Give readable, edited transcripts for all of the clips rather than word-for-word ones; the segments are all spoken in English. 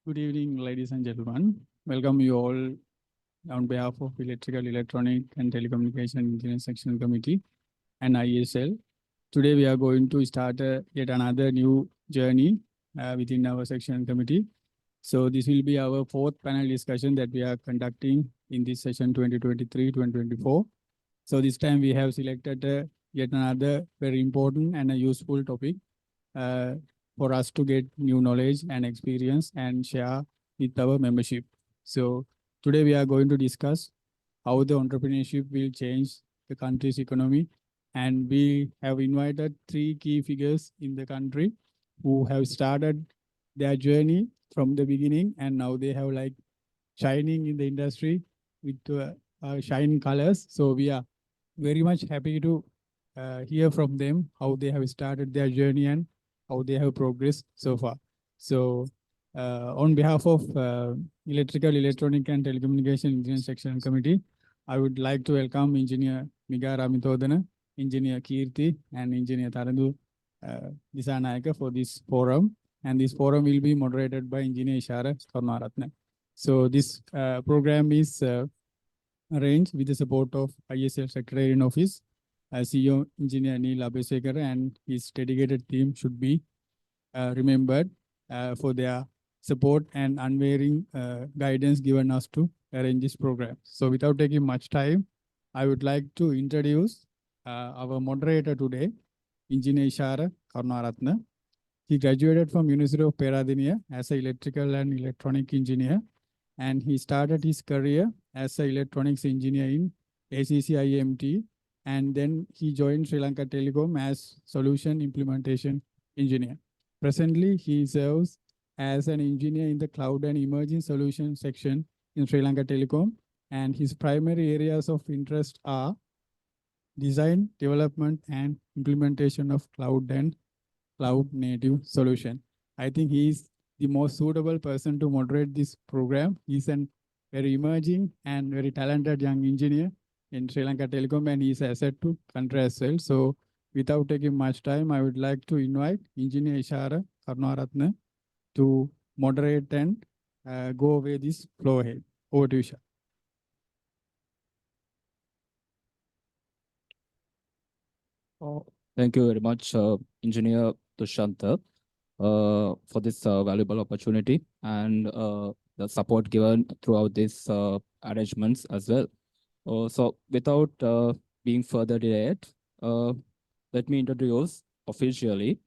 Good evening, ladies and gentlemen. Welcome you all on behalf of Electrical, Electronic and Telecommunication Engineering Section Committee and ISL. Today we are going to start yet another new journey within our section committee. So this will be our fourth panel discussion that we are conducting in this session 2023-2024. So this time we have selected yet another very important and a useful topic uh, for us to get new knowledge and experience and share with our membership. So today we are going to discuss how the entrepreneurship will change the country's economy. And we have invited three key figures in the country who have started their journey from the beginning, and now they have like shining in the industry with shine colors. So we are very much happy to hear from them how they have started their journey and how they have progressed so far. So on behalf of Electrical, Electronic and Telecommunication Engineering Section Committee, I would like to welcome Engineer Migara Mithodana, Engineer Kirti, and Engineer Tarandu Disanayaka for this forum. And this forum will be moderated by Engineer Ishara Karunaratne. So this program is arranged with the support of ISL Secretary in Office, CEO Engineer Neil Abhisekar, and his dedicated team should be remembered for their support and unwavering guidance given us to arrange this program. So without taking much time, I would like to introduce our moderator today, Engineer Ishara Karunaratne. He graduated from University of Peradeniya as an electrical and electronic engineer, and he started his career as an electronics engineer in ACC IMT, and then he joined Sri Lanka Telecom as solution implementation engineer. Presently, he serves as an engineer in the cloud and emerging solution section in Sri Lanka Telecom, and his primary areas of interest are design, development, and implementation of cloud and cloud native solution. I think he is the most suitable person to moderate this program. He's a very emerging and very talented young engineer in Sri Lanka Telecom, and he's an asset to country as well. So without taking much time, I would like to invite Engineer Ishara Karunaratne to moderate and go away this flow ahead. Over to you, Ishara. Thank you very much, Engineer Tushanta, for this valuable opportunity and the support given throughout these arrangements as well. So without being further delayed, let me introduce officially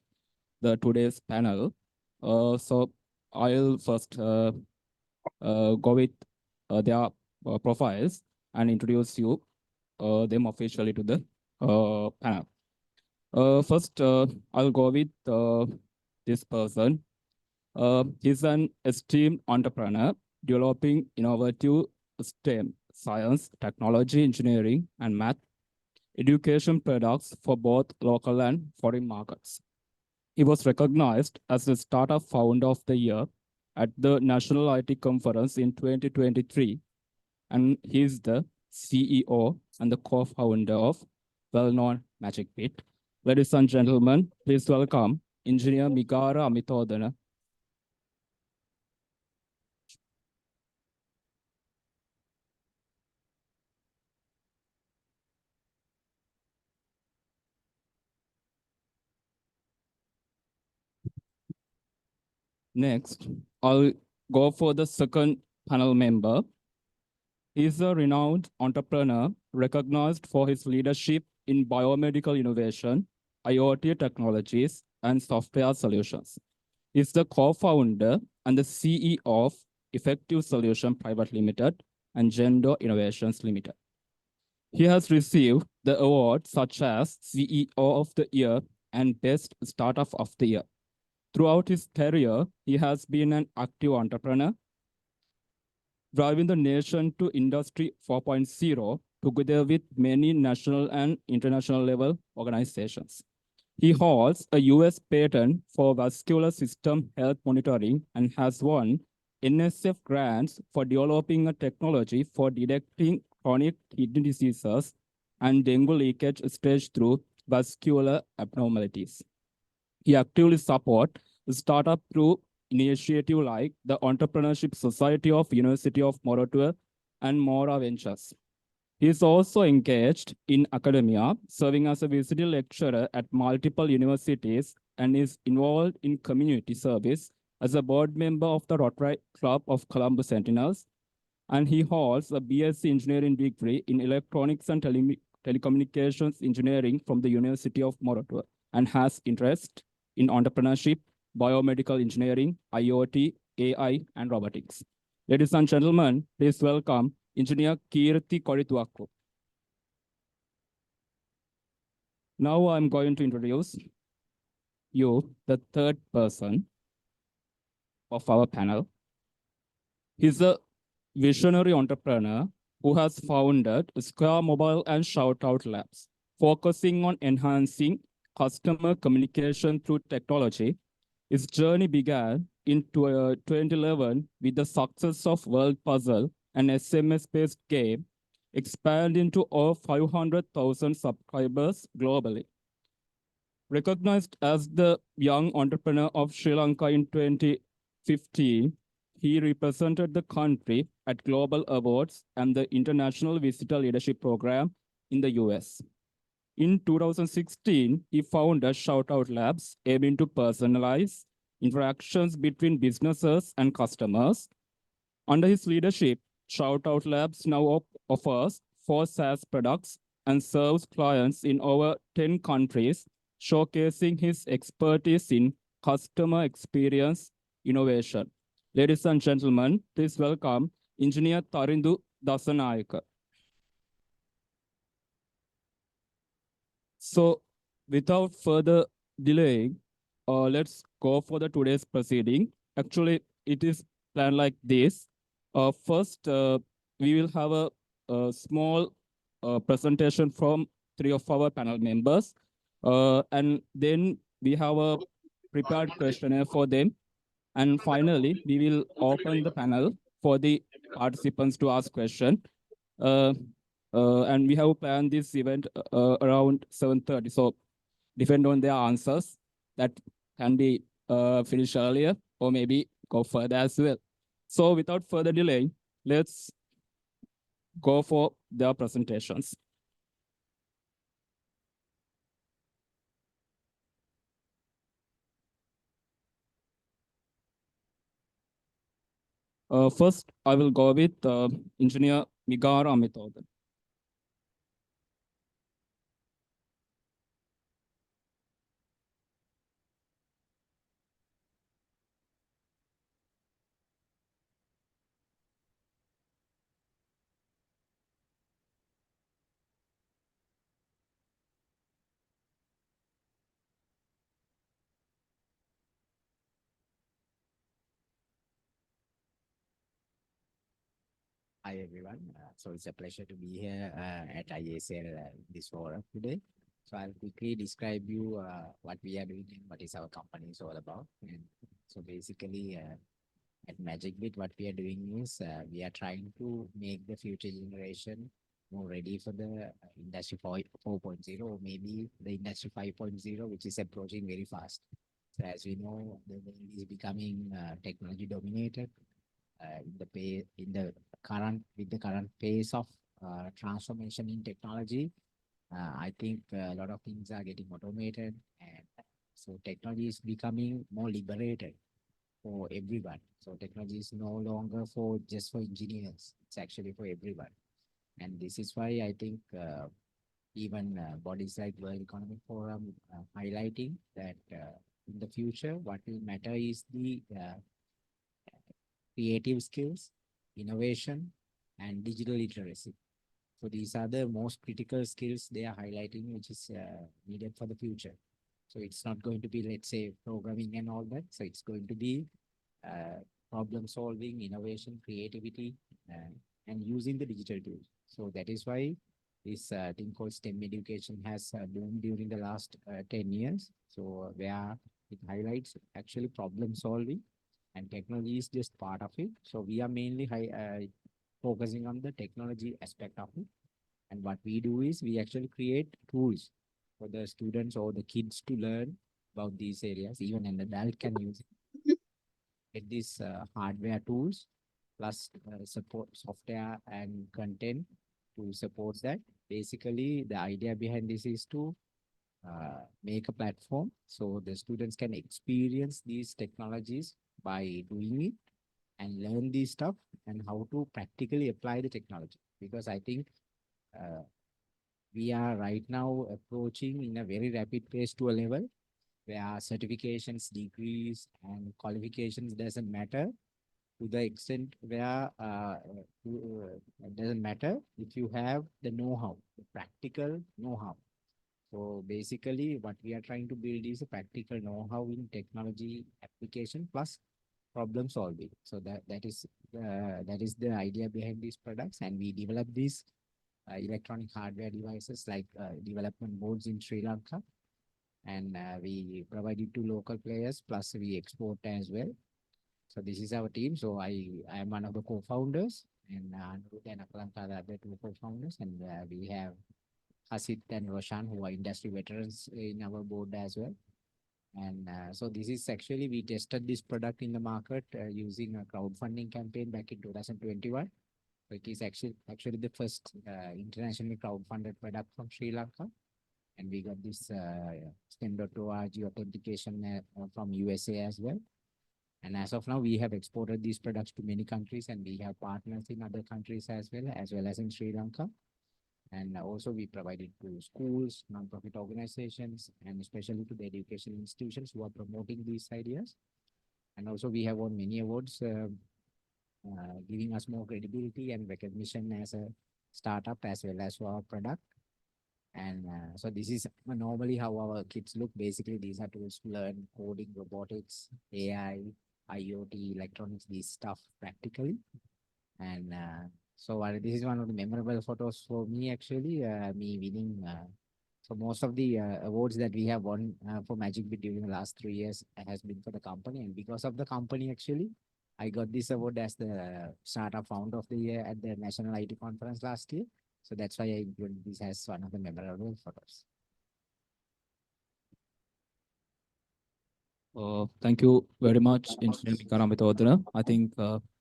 the today's panel. So I'll first go with their profiles and introduce you them officially to the panel. First, I'll go with this person. He's an esteemed entrepreneur developing innovative STEM, science, technology, engineering, and math education products for both local and foreign markets. He was recognized as the Startup Founder of the Year at the National IT Conference in 2023, and he's the CEO and the co-founder of well-known Magic Pit. Ladies and gentlemen, please welcome Engineer Migara Mithodana. Next, I'll go for the second panel member. He's a renowned entrepreneur recognized for his leadership in biomedical innovation, IoT technologies, and software solutions. He's the co-founder and the CEO of Effective Solution Private Limited and Gender Innovations Limited. He has received the awards such as CEO of the Year and Best Startup of the Year. Throughout his career, he has been an active entrepreneur, driving the nation to Industry 4.0 together with many national and international level organizations. He holds a US patent for vascular system health monitoring and has won NSF grants for developing a technology for detecting chronic kidney diseases and dengue leakage stage through vascular abnormalities. He actively supports startup through initiative like the Entrepreneurship Society of University of Moratuwa and Mora Ventures. He is also engaged in academia, serving as a visiting lecturer at multiple universities and is involved in community service as a board member of the Rotary Club of Columbus Sentinels, and he holds a BSc Engineering degree in Electronics and Telecommunications Engineering from the University of Moratuwa and has interest in entrepreneurship, biomedical engineering, IoT, AI, and robotics. Ladies and gentlemen, please welcome Engineer Kirti Korituakku. Now I'm going to introduce you, the third person of our panel. He's a visionary entrepreneur who has founded Square Mobile and Shoutout Labs, focusing on enhancing customer communication through technology. His journey began in 2011 with the success of World Puzzle, an SMS-based game, expanding to over 500,000 subscribers globally. Recognized as the Young Entrepreneur of Sri Lanka in 2015, he represented the country at global awards and the International Visitor Leadership Program in the US. In 2016, he founded Shoutout Labs, aiming to personalize interactions between businesses and customers. Under his leadership, Shoutout Labs now offers 4 SaaS products and serves clients in over 10 countries, showcasing his expertise in customer experience innovation. Ladies and gentlemen, please welcome Engineer Tarindu Dasanayaka. So, without further delay, let's go for the today's proceeding. Actually, it is planned like this. First, we will have a small presentation from 3 of our panel members. And then we have a prepared questionnaire for them. And finally, we will open the panel for the participants to ask questions. And we have planned this event around 7:30. So depend on their answers, that can be finished earlier or maybe go further as well. So without further delay, let's go for their presentations. First, I will go with Engineer Migara Amithodan. Hi everyone. So it's a pleasure to be here at ISL this forum today. So I'll quickly describe you what we are doing and what is our company is all about. And so basically at MagicBit, what we are doing is we are trying to make the future generation more ready for the industry 4.0 or maybe the industry 5.0, which is approaching very fast. So as we know, the world is becoming technology dominated. In the current pace of transformation in technology, I think a lot of things are getting automated, and so technology is becoming more liberated for everyone. So technology is no longer just for engineers; it's actually for everyone. And this is why I think even bodies like World Economic Forum highlighting that in the future, what will matter is the creative skills, innovation, and digital literacy. So these are the most critical skills they are highlighting, which is needed for the future. So it's not going to be, let's say, programming and all that. So it's going to be problem solving, innovation, creativity, and using the digital tools. So that is why this thing called STEM education has boomed during the last 10 years. So where it highlights actually problem solving, and technology is just part of it. So we are mainly focusing on the technology aspect of it. And what we do is we actually create tools for the students or the kids to learn about these areas. Even an adult can use it. get these hardware tools plus support software and content to support that. Basically, the idea behind this is to make a platform so the students can experience these technologies by doing it and learn this stuff and how to practically apply the technology. Because I think uh, we are right now approaching in a very rapid pace to a level where certifications, degrees, and qualifications doesn't matter to the extent where it doesn't matter if you have the know-how, the practical know-how. So basically, what we are trying to build is a practical know-how in technology application plus problem solving. So that is the idea behind these products, and we develop these electronic hardware devices like development boards in Sri Lanka, and we provide it to local players. Plus, we export as well. So this is our team. So I am one of the co-founders, and Anirudh and Akalanta are the other two co-founders, and we have Hasit and Roshan, who are industry veterans in our board as well. And so this is actually, we tested this product in the market using a crowdfunding campaign back in 2021. So it is actually the first internationally crowdfunded product from Sri Lanka. And we got this STEM.org authentication from USA as well. And as of now, we have exported these products to many countries, and we have partners in other countries as well as in Sri Lanka. And also we provide it to schools, non-profit organizations, and especially to the education institutions who are promoting these ideas. And also we have won many awards, giving us more credibility and recognition as a startup as well as for our product. And so this is normally how our kids look. Basically, these are tools to learn coding, robotics, AI, IoT, electronics, these stuff practically. And so this is one of the memorable photos for me, actually, me winning. So most of the awards that we have won for Magic Bit during the last 3 years has been for the company. And because of the company, actually, I got this award as the Startup Founder of the Year at the National IT Conference last year. So that's why I included this as one of the memorable photos. Thank you very much, Engineer Karamithotana. I think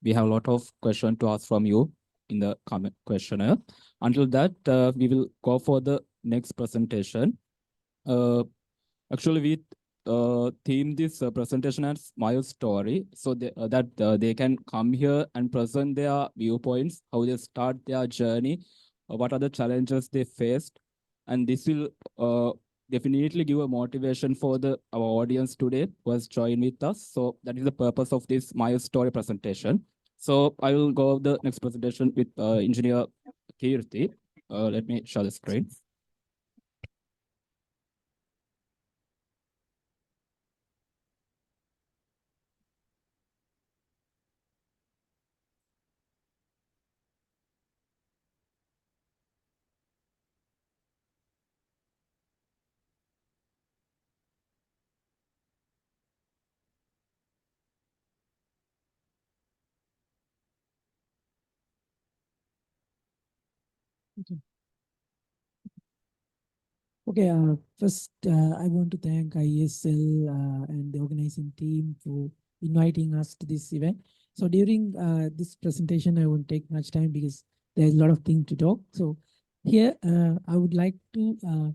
we have a lot of questions to ask from you in the comment questionnaire. Until that, we will go for the next presentation. Actually, we theme this presentation as my story, so that they can come here and present their viewpoints, how they start their journey, what are the challenges they faced, and this will definitely give a motivation for our audience today who has joined with us. So that is the purpose of this my story presentation. So I will go the next presentation with Engineer Kirti. Let me share the screen. Okay, first, I want to thank ISL and the organizing team for inviting us to this event. So during this presentation, I won't take much time because there's a lot of things to talk. So here, I would like to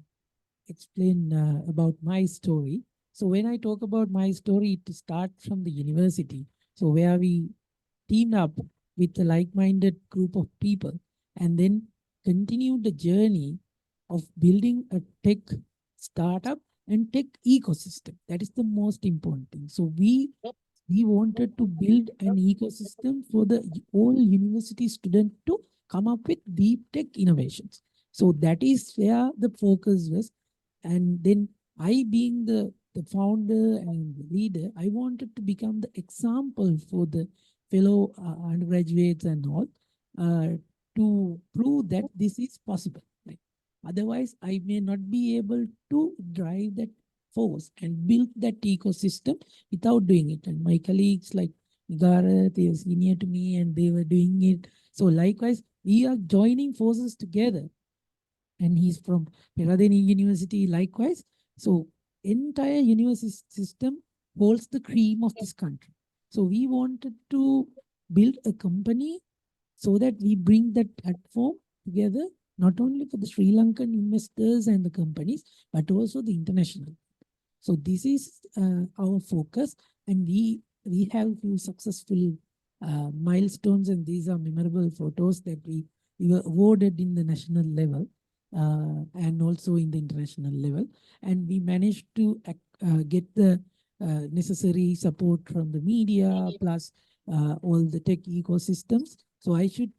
explain about my story. So when I talk about my story, it starts from the university. So where we teamed up with a like-minded group of people and then continued the journey of building a tech startup and tech ecosystem. That is the most important thing. So we wanted to build an ecosystem for the all university student to come up with deep tech innovations. So that is where the focus was. And then I, being the founder and the leader, I wanted to become the example for the fellow undergraduates and all to prove that this is possible. Like, otherwise, I may not be able to drive that force and build that ecosystem without doing it. And my colleagues like Nigara, they were senior to me and they were doing it. So likewise, we are joining forces together. And he's from Peradeniya University likewise. So entire university system holds the cream of this country. So we wanted to build a company so that we bring that platform together, not only for the Sri Lankan investors and the companies, but also the international. So this is our focus, and we have few successful milestones, and these are memorable photos that we were awarded in the national level and also in the international level, and we managed to get the necessary support from the media plus all the tech ecosystems. So I should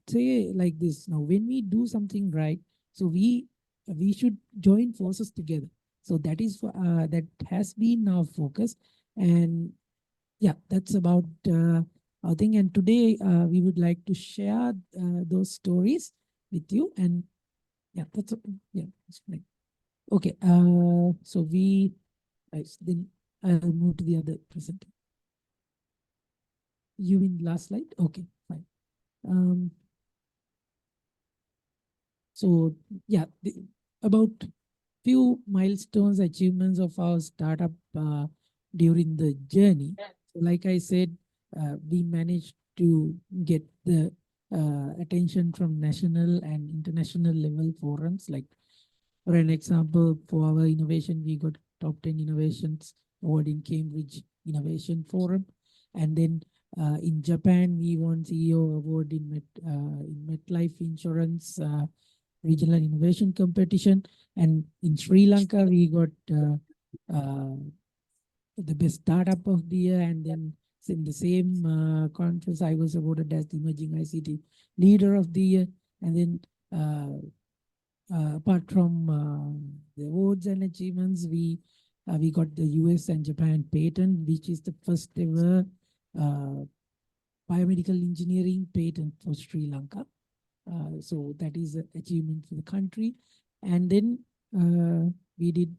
say like this now: when we do something right, so we should join forces together. So that is that has been our focus, and yeah, that's about our thing. And today we would like to share those stories with you. And yeah, yeah, that's great. Okay, so then I'll move to the other presenter. You mean last slide? Okay, fine. So yeah, about few milestones, achievements of our startup during the journey. So like I said, we managed to get the attention from national and international level forums. Like for an example, for our innovation, we got top 10 innovations award in Cambridge Innovation Forum. And then in Japan, we won CEO award in MetLife Insurance Regional Innovation Competition. And in Sri Lanka, we got the best startup of the year. And then in the same conference, I was awarded as the Emerging ICT Leader of the Year. And then apart from the awards and achievements, we got the US and Japan patent, which is the first ever biomedical engineering patent for Sri Lanka. So that is an achievement for the country. And then we did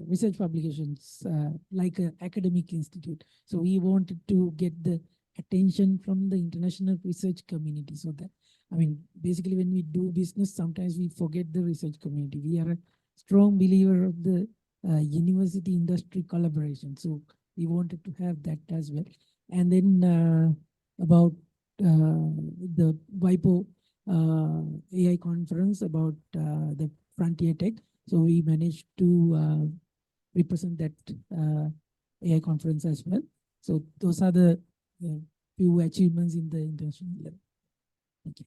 research publications like an academic institute. So we wanted to get the attention from the international research community. So that, I mean, basically when we do business, sometimes we forget the research community. We are a strong believer of the university industry collaboration. So we wanted to have that as well. And then about the WIPO AI conference about the frontier tech. So we managed to represent that AI conference as well. So those are the few achievements in the international level. Thank you.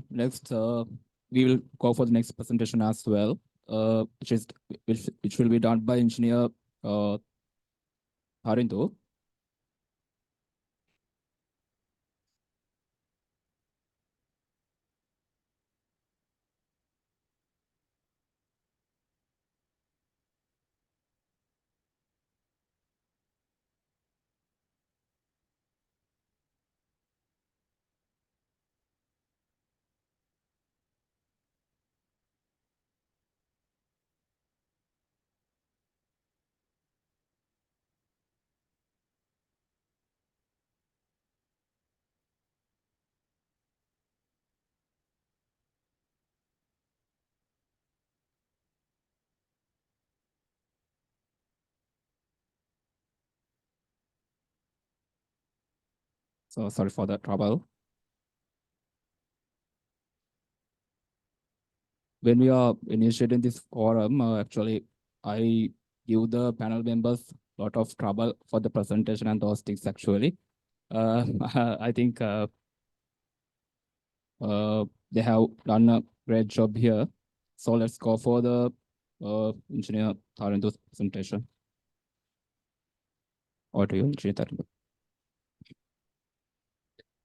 Next, we will go for the next presentation as well, which will be done by engineer Harindu. So sorry for that trouble. When we are initiating this forum, actually, I give the panel members a lot of trouble for the presentation and those things actually. I think they have done a great job here. So let's go for the engineer Tarindu's presentation. Over to you, engineer Tarindu.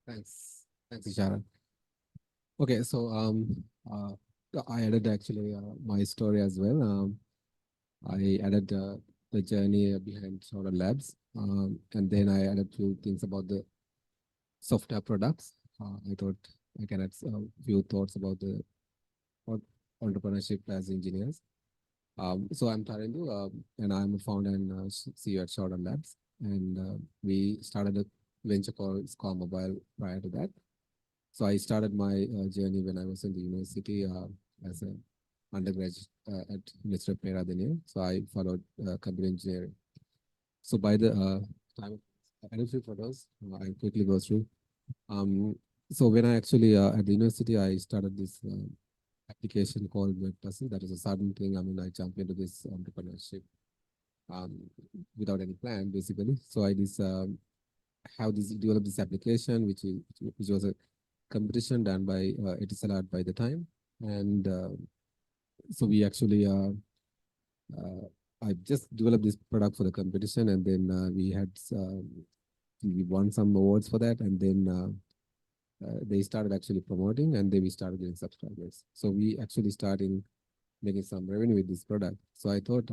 Thanks, Ishara. Okay, so I added actually my story as well. I added the journey behind Solar Labs, and then I added few things about the software products. I thought I can add a few thoughts about the entrepreneurship as engineers. So I'm Tarindu, and I'm a founder and CEO at Solar Labs, and we started a venture called Score Mobile prior to that. So I started my journey when I was in the university as an undergraduate at University of Peradeniya. So I followed computer engineering. So by the time I added few photos, I'll quickly go through. So when I actually at the university, I started this application called EETESC. That is a sudden thing. I mean, I jumped into this entrepreneurship um, without any plan, basically. So I just have this developed this application, which was a competition done by EETESC by the time, and so we actually I just developed this product for the competition, and then we won some awards for that, and then they started actually promoting, and then we started getting subscribers. So we actually starting making some revenue with this product. So I thought,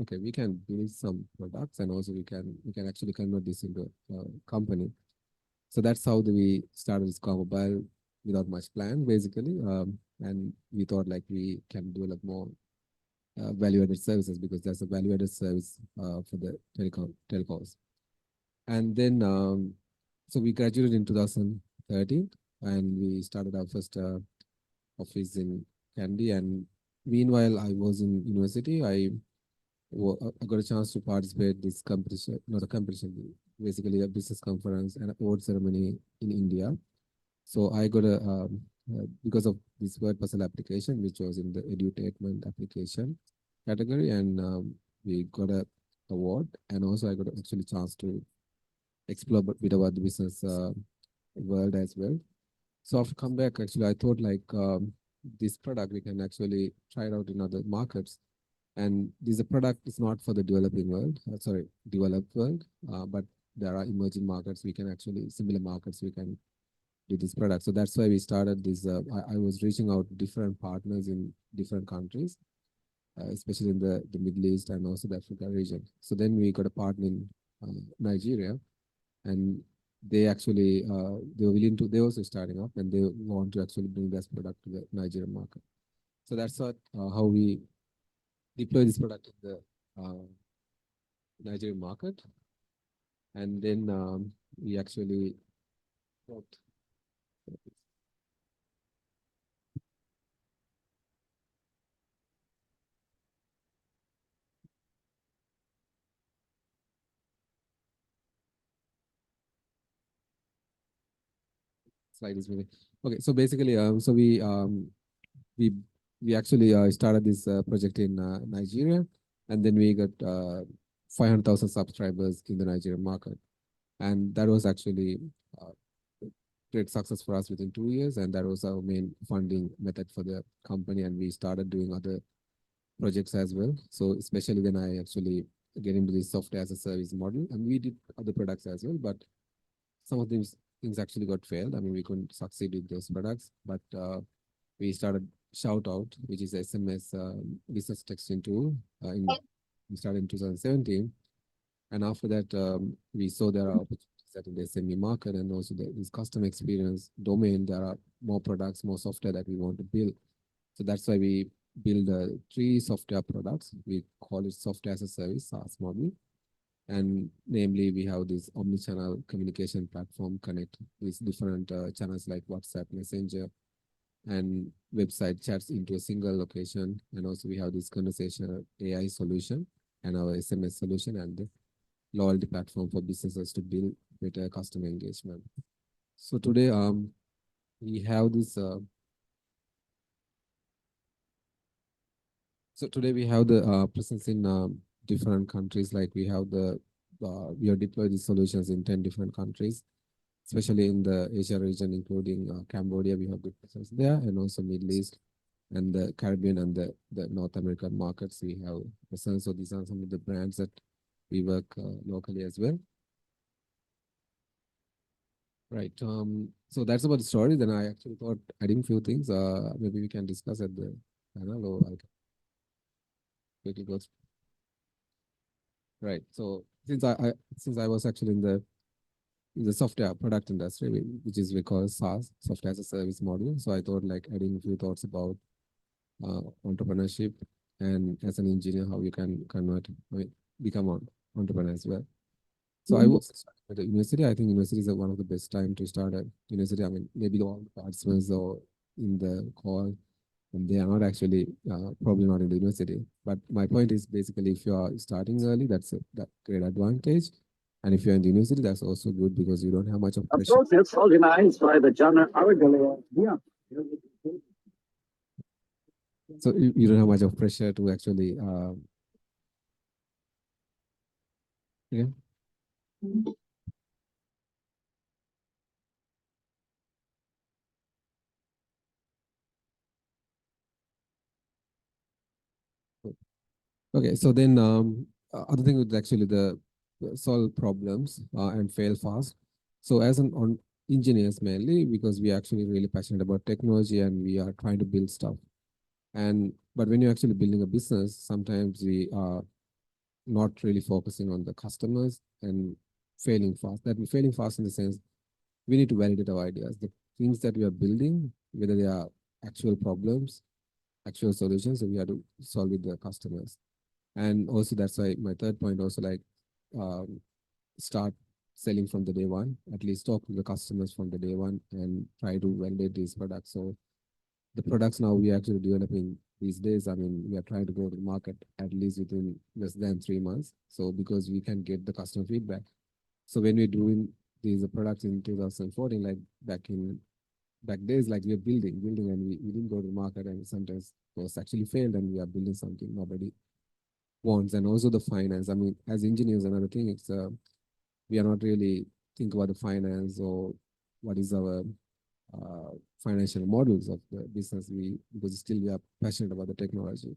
okay, we can build some products, and also we can actually convert this into a company. So that's how we started this car mobile without much plan, basically. And we thought like we can develop more value-added services because there's a value-added service for the telecoms. And then, so we graduated in 2013, and we started our first office in Kandy. And meanwhile, I was in university. I got a chance to participate this competition, not a competition, basically a business conference and award ceremony in India. So I got because of this word puzzle application, which was in the edutainment application category, and we got a award, and also I got actually chance to explore a bit about the business world as well. So after come back, actually, I thought like this product we can actually try it out in other markets. And this product is not for the developing world, developed world, but there are emerging markets we can actually, similar markets we can do this product. So that's why we started this. I was reaching out different partners in different countries, especially in the Middle East and also the Africa region. So then we got a partner in Nigeria, and they actually, they were willing to, they also starting up, and they want to actually bring this product to the Nigerian market. So that's how we deploy this product in the Nigerian market. And then we actually got slide is moving. Okay, so basically, so we actually started this project in Nigeria, and then we got 500,000 subscribers in the Nigerian market, and that was actually great success for us within 2 years, and that was our main funding method for the company, and we started doing other projects as well. So especially then I actually get into this software as a service model, and we did other products as well, but some of these things actually got failed. I mean, we couldn't succeed with those products, but we started Shout Out, which is a SMS business texting tool. We started in 2017, and after that, we saw there are opportunities that in the SME market, and also this customer experience domain. There are more products, more software that we want to build. So that's why we build 3 software products. We call it software as a service, SaaS model. And namely, we have this omni-channel communication platform connect these different channels like WhatsApp, Messenger, and website chats into a single location. And also we have this conversational AI solution and our SMS solution and the loyalty platform for businesses to build better customer engagement. So today, we have this. So today we have the presence in different countries. Like we have we have deployed these solutions in 10 different countries, especially in the Asia region, including Cambodia. We have good presence there, and also Middle East and the Caribbean and the North American markets. We have presence. So these are some of the brands that we work locally as well. Right. So that's about the story. Then I actually thought adding few things. Maybe we can discuss at the panel, or I can quickly go through. Right. So since I was actually in the software product industry, which is we call SaaS, software as a service model. So I thought like adding a few thoughts about entrepreneurship, and as an engineer, how you can become an entrepreneur as well. So I was at the university. I think university is one of the best time to start at university. I mean, maybe all the participants or in the call and they are not actually probably not in the university. But my point is basically if you are starting early, that's a great advantage. And if you're in the university, that's also good because you don't have much of A pressure. protest organized by the Jana Aragalaya. Yeah. So you don't have much of pressure to actually yeah. Okay, so then other thing is actually the solve problems and fail fast. So as an on engineers mainly, because we are actually really passionate about technology and we are trying to build stuff. But when you're actually building a business, sometimes we are not really focusing on the customers and failing fast. That we're failing fast in the sense we need to validate our ideas. The things that we are building, whether they are actual problems, actual solutions, so we have to solve with the customers. And also that's why my third point also like start selling from the day one, at least talk to the customers from the day one and try to validate these products. So the products now we are actually developing these days, I mean, we are trying to go to the market at least within less than 3 months. So because we can get the customer feedback. So when we're doing these products in 2014, like back days, like we are building and we didn't go to the market and sometimes those actually failed and we are building something nobody wants. And also the finance, I mean, as engineers, another thing, it's we are not really think about the finance or what is our financial models of the business. Because still we are passionate about the technology,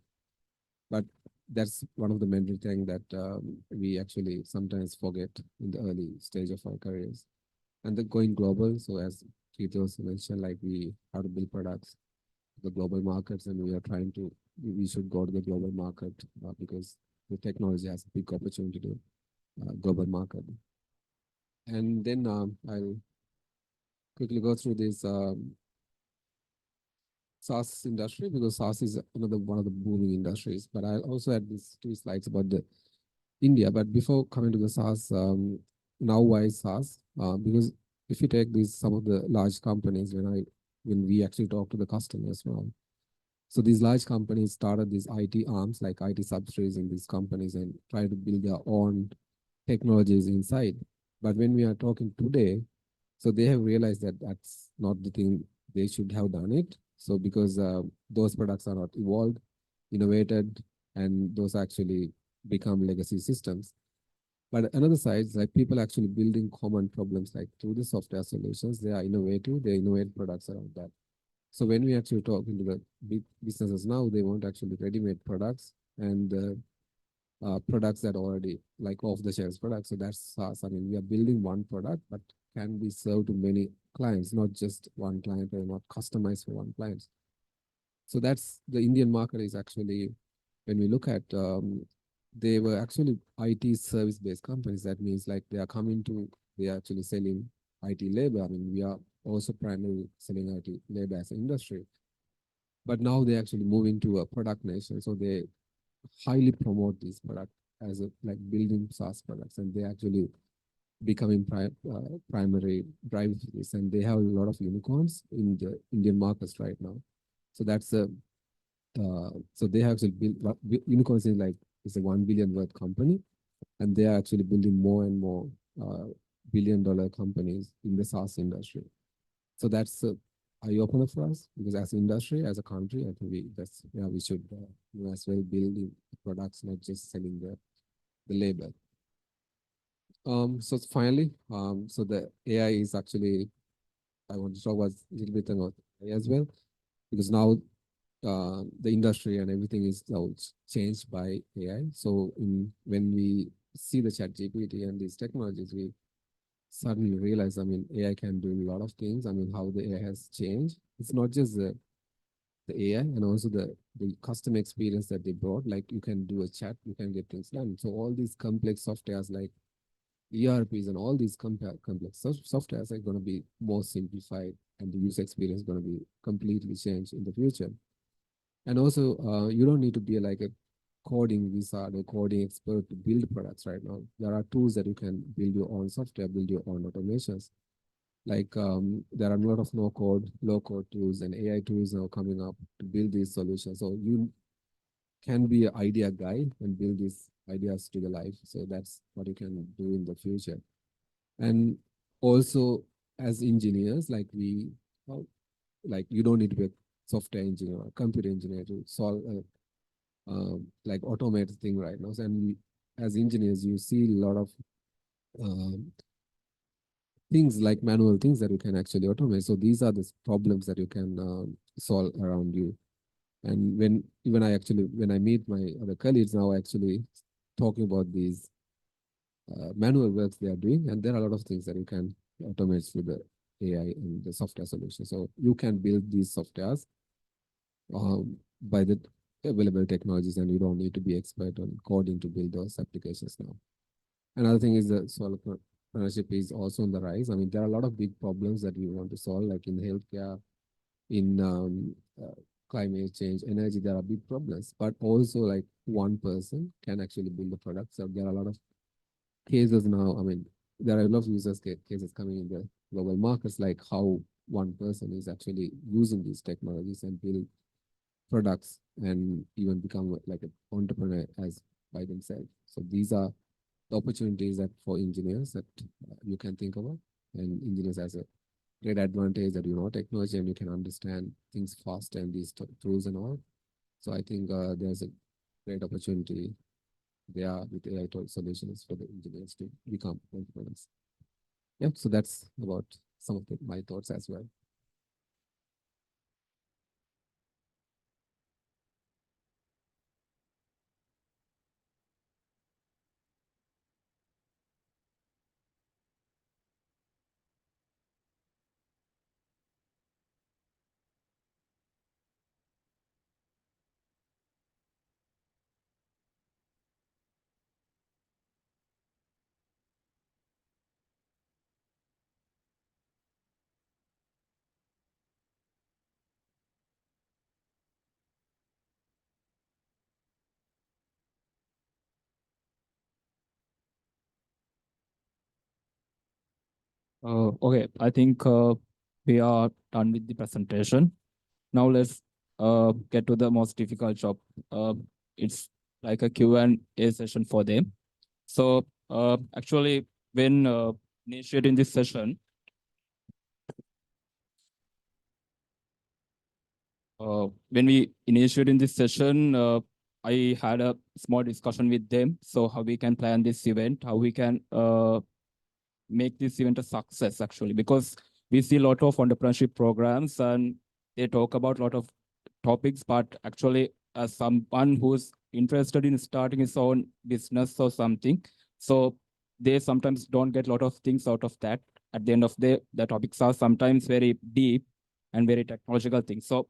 but that's one of the major things that we actually sometimes forget in the early stage of our careers. And then going global, so as Keith also mentioned, like we have to build products the global markets, and we are trying to we should go to the global market because the technology has a big opportunity to global market. And then I'll quickly go through this SaaS industry because SaaS is one of the booming industries. But I'll also add these 2 slides about the India. But before coming to the SaaS, now why SaaS? Because if you take some of the large companies, when we actually talk to the customers now, so these large companies started these IT arms, like IT subsidiaries in these companies, and try to build their own technologies inside. But when we are talking today, so they have realized that that's not the thing they should have done it. So because those products are not evolved, innovated, and those actually become legacy systems. But another side, like people actually building common problems, like through the software solutions, they are innovative, they innovate products around that. So when we actually talk into the big businesses now, they want actually ready-made products and products that already like off-the-shelf products. So that's SaaS. I mean, we are building one product, but can be served to many clients, not just one client or not customized for one client. So that's the Indian market is actually, when we look at, they were actually IT service-based companies. That means like they are actually selling IT labor. I mean, we are also primarily selling IT labor as an industry. But now they actually move into a product nation. So they highly promote this product as like building SaaS products, and they actually becoming primary drivers for this. And they have a lot of unicorns in the Indian markets right now. So that's so they have actually built unicorns is a 1 billion worth company, and they are actually building more and more billion-dollar companies in the SaaS industry. So that's eye opener for us because as an industry, as a country, I think we should as well build products, not just selling the labor. So finally, so the AI is actually, I want to talk about a little bit about AI as well, because now the industry and everything is now changed by AI. So when we see the ChatGPT and these technologies, we suddenly realize, I mean, AI can do a lot of things. I mean, how the AI has changed. It's not just the AI and also the customer experience that they brought. Like you can do a chat, you can get things done. So all these complex softwares like ERPs and all these complex softwares are going to be more simplified, and the user experience is going to be completely changed in the future. And also, you don't need to be like a coding wizard or coding expert to build products right now. There are tools that you can build your own software, build your own automations. Like there are a lot of no code, low code tools and AI tools now coming up to build these solutions. So you can be an idea guy and build these ideas to the life. So that's what you can do in the future. And also as engineers, like like you don't need to be a software engineer or computer engineer to solve like automate thing right now. So, and as engineers, you see a lot of um, things like manual things that you can actually automate. So these are the problems that you can solve around you. And when I meet my other colleagues now, actually talking about these manual works they are doing, and there are a lot of things that you can automate through the AI and the software solution. So you can build these softwares by the available technologies, and you don't need to be expert on coding to build those applications now. Another thing is that entrepreneurship is also on the rise. I mean, there are a lot of big problems that we want to solve, like in healthcare, in climate change, energy. There are big problems, but also like one person can actually build a product. So there are a lot of cases now. I mean, there are a lot of cases coming in the global markets, like how one person is actually using these technologies and build products and even become like an entrepreneur as by themselves. So these are the opportunities that for engineers that you can think about, and engineers has a great advantage that you know technology and you can understand things fast and these tools and all. So I think there's a great opportunity there with AI solutions for the engineers to become entrepreneurs. Yeah, so that's about some of my thoughts as well. Okay, I think we are done with the presentation. Now let's get to the most difficult job. It's like a Q&A session for them. So actually, when initiating this session, when we initiated this session, I had a small discussion with them. So how we can plan this event, how we can make this event a success actually, because we see a lot of entrepreneurship programs and they talk about a lot of topics, but actually as someone who's interested in starting his own business or something, so they sometimes don't get a lot of things out of that. At the end of the topics are sometimes very deep and very technological things. So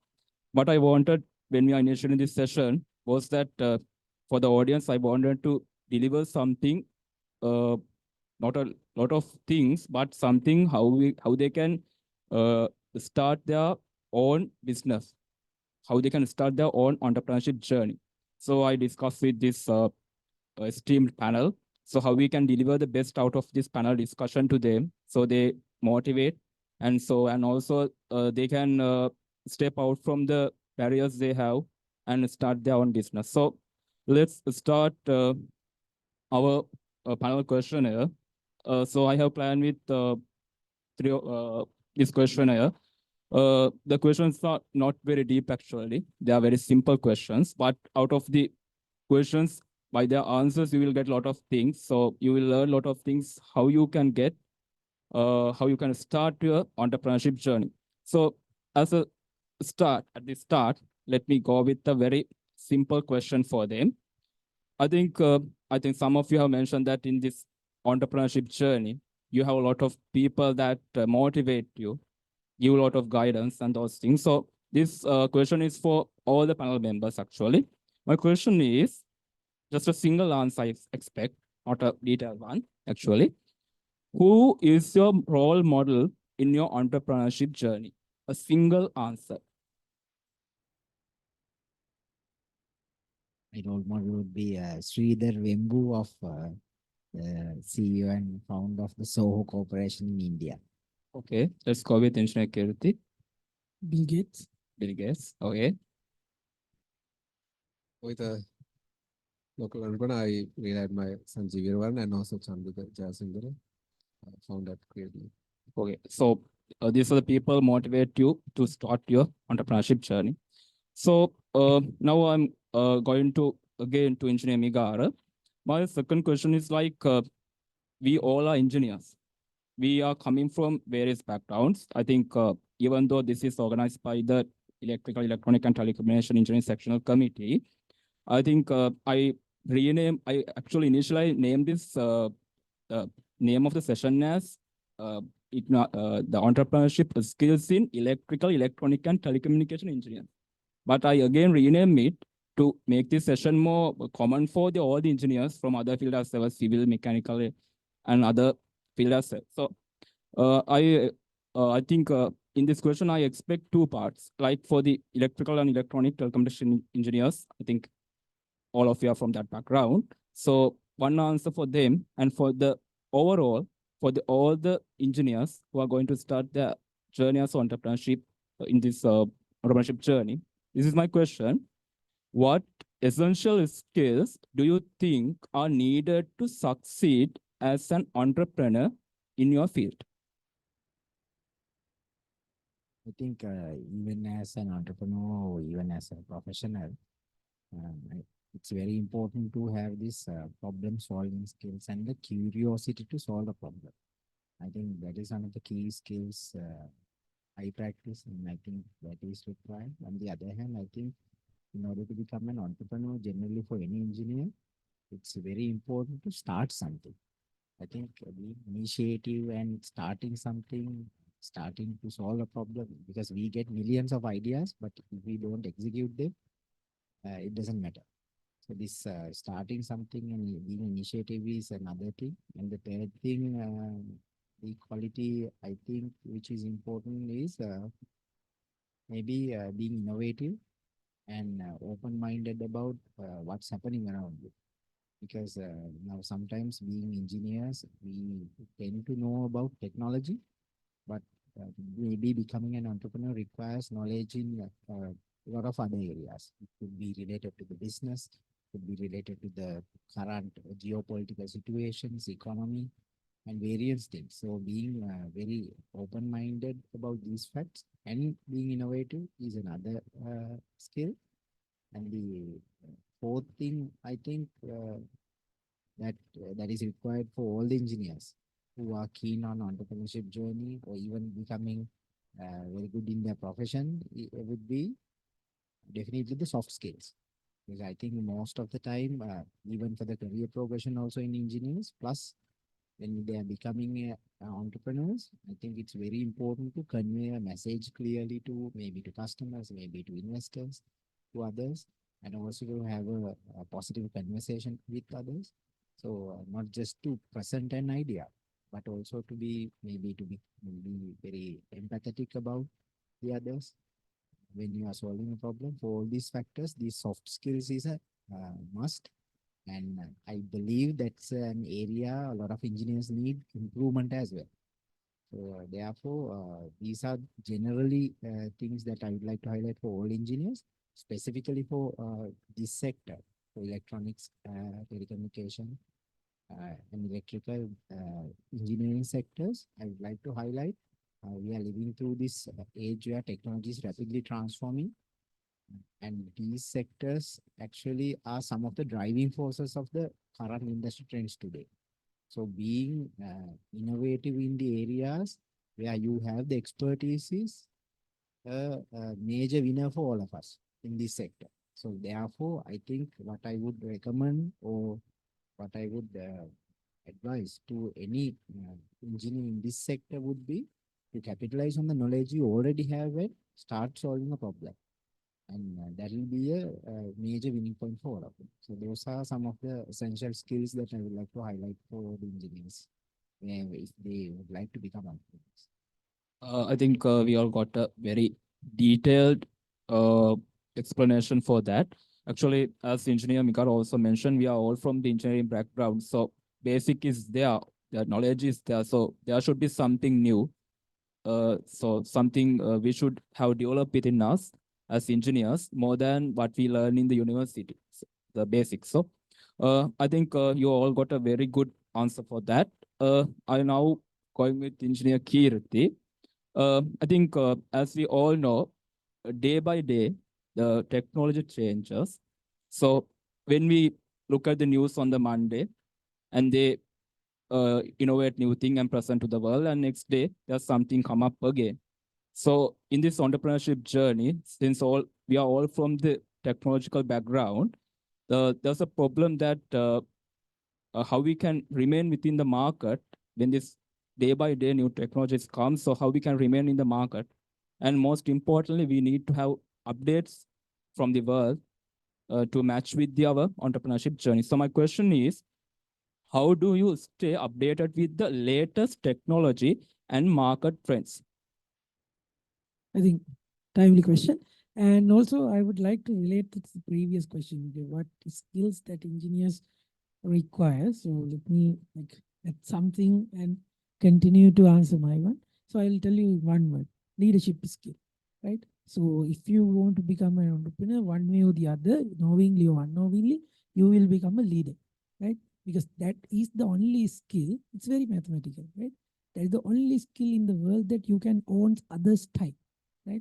what I wanted when we are initiating this session was that for the audience, I wanted to deliver something, not a lot of things, but something how they can uh, start their own business, how they can start their own entrepreneurship journey. So I discussed with this esteemed panel. So how we can deliver the best out of this panel discussion to them, so they motivate, and also they can step out from the barriers they have and start their own business. So let's start our panel questionnaire. So I have planned with three this questionnaire. The questions are not very deep actually. They are very simple questions, but out of the questions, by their answers, you will get a lot of things. So you will learn a lot of things how you can get, how you can start your entrepreneurship journey. So as a start, at the start, let me go with a very simple question for them. I think I think some of you have mentioned that in this entrepreneurship journey, you have a lot of people that motivate you, give a lot of guidance and those things. So this question is for all the panel members actually. My question is just a single answer I expect, not a detailed one actually. Who is your role model in your entrepreneurship journey? A single answer. My role model would be Sridhar Vembu of CEO and founder of the Soho Corporation in India. Okay, let's go with engineer Kirti. Bill Gates. Bill Gates. Okay. With a local entrepreneur, I really admire Sanjeev Virwan and also Chandika Jayasundara. I found that greatly. Okay. So these are the people motivate you to start your entrepreneurship journey. So now I'm going to again to engineer Migara. My second question is like we all are engineers. We are coming from various backgrounds. I think even though this is organized by the Electrical, Electronic and Telecommunication Engineering Sectional Committee, I think I actually initially named this name of the session as the entrepreneurship skills in electrical, electronic and telecommunication engineering. But I again rename it to make this session more common for all the engineers from other fields as well, civil, mechanical and other fields as well. So I think in this question, I expect two parts. Like for the electrical and electronic telecommunication engineers, I think all of you are from that background. So one answer for them, and for the overall, for all the engineers who are going to start their journey as entrepreneurship in this entrepreneurship journey. This is my question. What essential skills do you think are needed to succeed as an entrepreneur in your field? I think even as an entrepreneur or even as a professional, it's very important to have this problem solving skills and the curiosity to solve the problem. I think that is one of the key skills I practice, and I think that is required. On the other hand, I think in order to become an entrepreneur, generally for any engineer, it's very important to start something. I think being initiative and starting something, starting to solve a problem, because we get millions of ideas, but if we don't execute them, it doesn't matter. So this starting something and being initiative is another thing. And the third thing, the quality I think which is important is maybe being innovative and open-minded about what's happening around you. Because now sometimes being engineers, we tend to know about technology, but maybe becoming an entrepreneur requires knowledge in a lot of other areas. It could be related to the business, could be related to the current geopolitical situations, economy, and various things. So being very open-minded about these facts and being innovative is another skill. And the fourth thing, I think that is required for all the engineers who are keen on entrepreneurship journey or even becoming very good in their profession, it would be definitely the soft skills. Because I think most of the time, even for the career progression also in engineers, plus when they are becoming entrepreneurs, I think it's very important to convey a message clearly to maybe to customers, maybe to investors, to others, and also to have a positive conversation with others. So not just to present an idea, but also to be maybe very empathetic about the others when you are solving a problem. For all these factors, these soft skills is a must. And I believe that's an area a lot of engineers need improvement as well. So therefore, these are generally things that I would like to highlight for all engineers, specifically for this sector, for electronics, telecommunication, and electrical engineering sectors. I would like to highlight we are living through this age where technology is rapidly transforming, and these sectors actually are some of the driving forces of the current industry trends today. So being innovative in the areas where you have the expertise is a major winner for all of us in this sector. So therefore, I think what I would recommend or what I would advise to any engineer in this sector would be to capitalize on the knowledge you already have and start solving a problem. And that will be a major winning point for all of them. So those are some of the essential skills that I would like to highlight for the engineers if they would like to become entrepreneurs. I think we all got a very detailed explanation for that. Actually, as engineer Mikar also mentioned, we are all from the engineering background. So basic is there, the knowledge is there. So there should be something new So something we should have developed within us as engineers more than what we learn in the university, the basics. So I think you all got a very good answer for that. I now going with engineer Kirti. I think as we all know, day by day, the technology changes. So when we look at the news on the Monday and they innovate new thing and present to the world, and next day there's something come up again. So in this entrepreneurship journey, since all we are all from the technological background, there's a problem that how we can remain within the market when this day by day new technologies come. So how we can remain in the market, and most importantly, we need to have updates from the world to match with our entrepreneurship journey. So my question is, how do you stay updated with the latest technology and market trends? I think timely question. And also I would like to relate to the previous question, okay, what skills that engineers require. So let me like add something and continue to answer my one. So I'll tell you one word, leadership skill, right? So if you want to become an entrepreneur, one way or the other, knowingly or unknowingly, you will become a leader, right? Because that is the only skill. It's very mathematical, right? That is the only skill in the world that you can own others' time, right?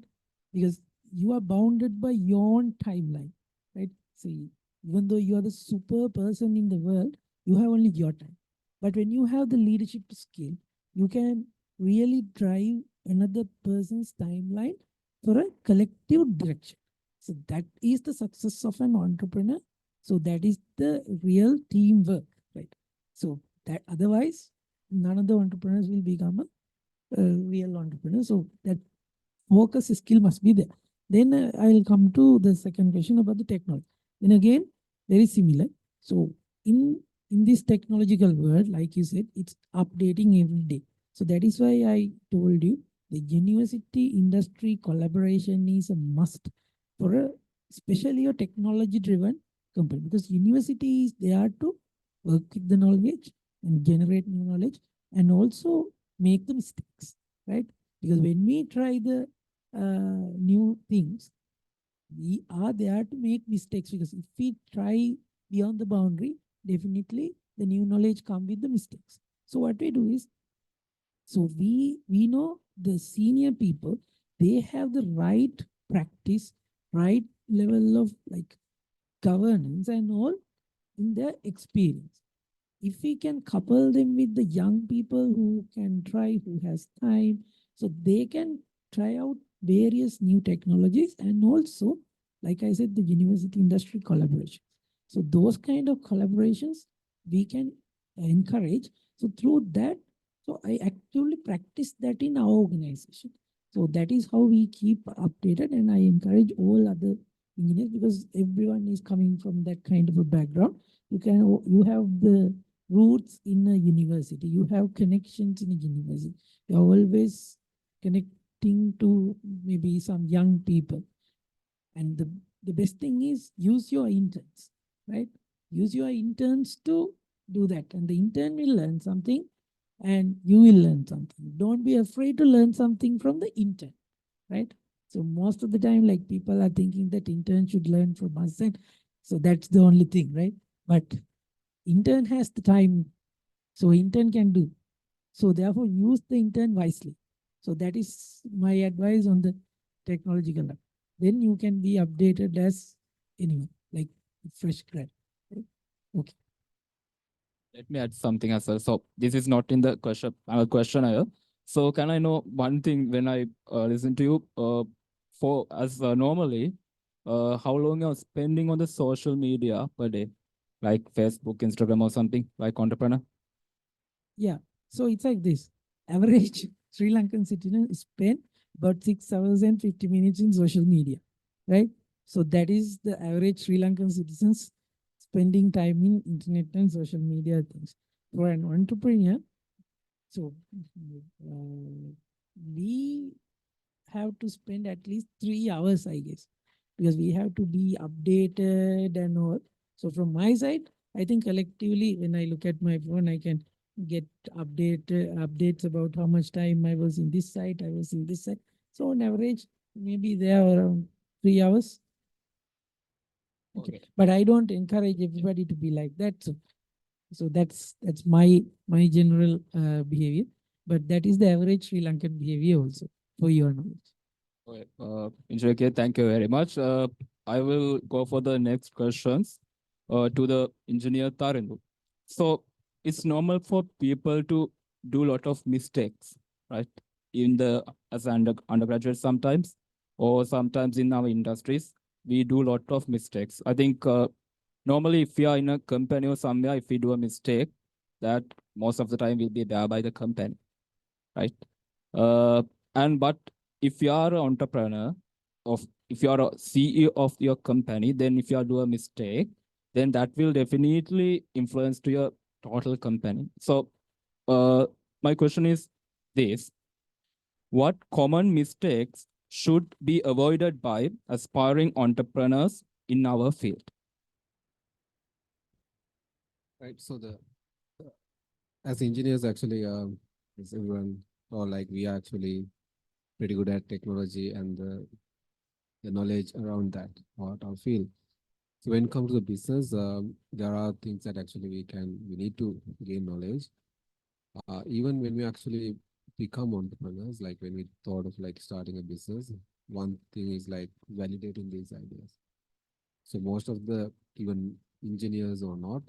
Because you are bounded by your own timeline, right? See, even though you are the super person in the world, you have only your time. But when you have the leadership skill, you can really drive another person's timeline for a collective direction. So that is the success of an entrepreneur. So that is the real teamwork, right? So that otherwise, none of the entrepreneurs will become a real entrepreneur. So that focus skill must be there. Then I'll come to the second question about the technology. Then again, very similar. So in this technological world, like you said, it's updating every day. So that is why I told you the university industry collaboration is a must for a especially a technology driven company, because university is there to work with the knowledge and generate new knowledge and also make the mistakes, right? Because when we try the new things, we are there to make mistakes, because if we try beyond the boundary, definitely the new knowledge come with the mistakes. So what we do is, so we know the senior people, they have the right practice, right level of like governance and all in their experience. If we can couple them with the young people who can try, who has time, so they can try out various new technologies, and also, like I said, the university industry collaboration. So those kind of collaborations we can encourage. So through that, so I actively practice that in our organization. So that is how we keep updated, and I encourage all other engineers, because everyone is coming from that kind of a background. You have the roots in a university, you have connections in a university, you're always connecting to maybe some young people. And the best thing is use your interns, right? Use your interns to do that. And the intern will learn something and you will learn something. Don't be afraid to learn something from the intern, right? So most of the time, like people are thinking that intern should learn from us. And so that's the only thing, right? But intern has the time, so intern can do. So therefore use the intern wisely. So that is my advice on the technological level. Then you can be updated as anyone, like fresh grad. Right? Okay. Let me add something as well. So this is not in the questionnaire. So can I know one thing when I listen to you for as normally, how long you're spending on the social media per day, like Facebook, Instagram, or something like entrepreneur? Yeah. So it's like this. Average Sri Lankan citizen spend about 6 hours and 50 minutes in social media, right? So that is the average Sri Lankan citizens spending time in internet and social media things. For an entrepreneur, so we have to spend at least 3 hours, I guess, because we have to be updated and all. So from my side, I think collectively, when I look at my phone, I can get updates about how much time I was in this site, I was in this site. So on average, maybe there are around 3 hours. Okay. But I don't encourage everybody to be like that. So that's my general behavior. But that is the average Sri Lankan behavior also, for your knowledge. Okay. Engineer K, thank you very much. I will go for the next questions to the engineer Tarendu. So it's normal for people to do a lot of mistakes, right? In the as undergraduate sometimes, or sometimes in our industries, we do a lot of mistakes. I think normally if we are in a company or somewhere, if we do a mistake, that most of the time will be bear by the company, right? And but if you are an entrepreneur, if you are a CEO of your company, then if you are do a mistake, then that will definitely influence to your total company. So my question is this: what common mistakes should be avoided by aspiring entrepreneurs in our field? Right. So as engineers, actually, as everyone or like we are actually pretty good at technology and the knowledge around that or our field. So when it comes to the business, there are things that actually we need to gain knowledge. Even when we actually become entrepreneurs, like when we thought of like starting a business, one thing is like validating these ideas. So most of the even engineers or not,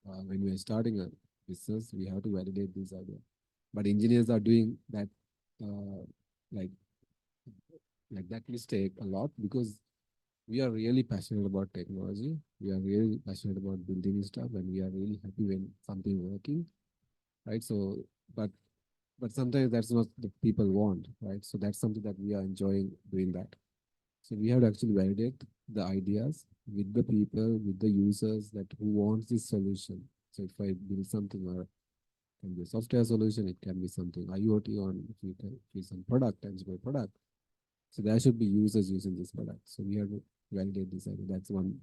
when we are starting a business, we have to validate these ideas. But engineers are doing that uh, like that mistake a lot because we are really passionate about technology. We are really passionate about building stuff, and we are really happy when something working, right? So, but sometimes that's not the people want, right? So that's something that we are enjoying doing that. So we have to actually validate the ideas with the people, with the users that who wants this solution. So if I build something or can be a software solution, it can be something IoT or if you can be some product, tangible product. So there should be users using this product. So we have to validate this idea. That's one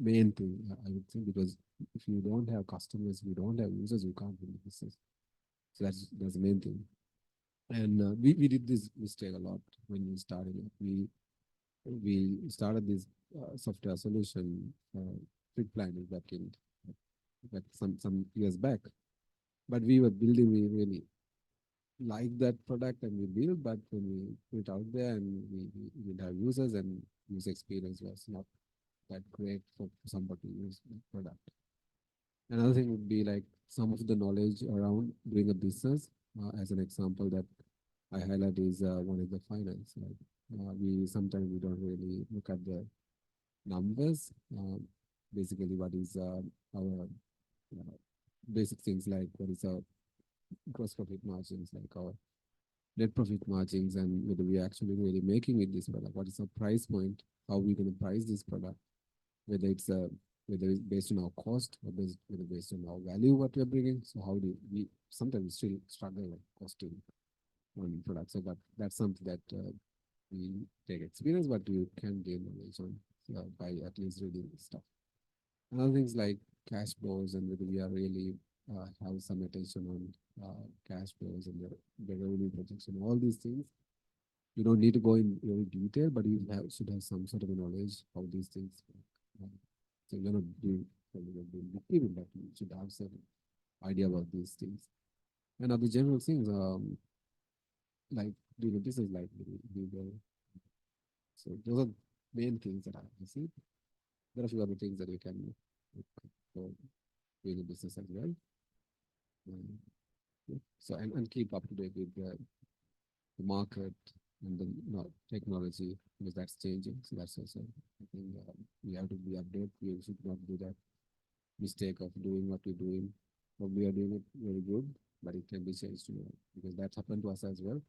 main thing I would think, because if you don't have customers, you don't have users, you can't build a business. So that's the main thing. And we did this mistake a lot when we started. We started this software solution trip planning back some years back. But we were building, we really like that product and we build, but when we put it out there and we have users and user experience was not that great for somebody to use the product. Another thing would be like some of the knowledge around doing a business. As an example that I highlight is one is the finance. Right? We sometimes we don't really look at the numbers. Basically, what is our basic things like what is our gross profit margins, like our net profit margins, and whether we are actually really making with this product. What is our price point? How are we going to price this product? Whether it's based on our cost or whether based on our value what we are bringing. So how do we sometimes still struggle with costing on products? So but that's something that we take experience, but you can gain knowledge on by at least reading stuff. Another things like cash flows and whether we are really have some attention on cash flows and the revenue projection, all these things. You don't need to go in very detail, but you should have some sort of a knowledge how these things work. So you're not doing bookkeeping, but you should have some idea about these things. And other general things, like doing a business like legal. So those are main things that I see. There are a few other things that you can look for doing a business as well. So and keep up to date with the market and the technology, because that's changing. So that's also, I think we have to be updated. We should not do that mistake of doing what we're doing. But we are doing it very good, but it can be changed tomorrow, because that happened to us as well.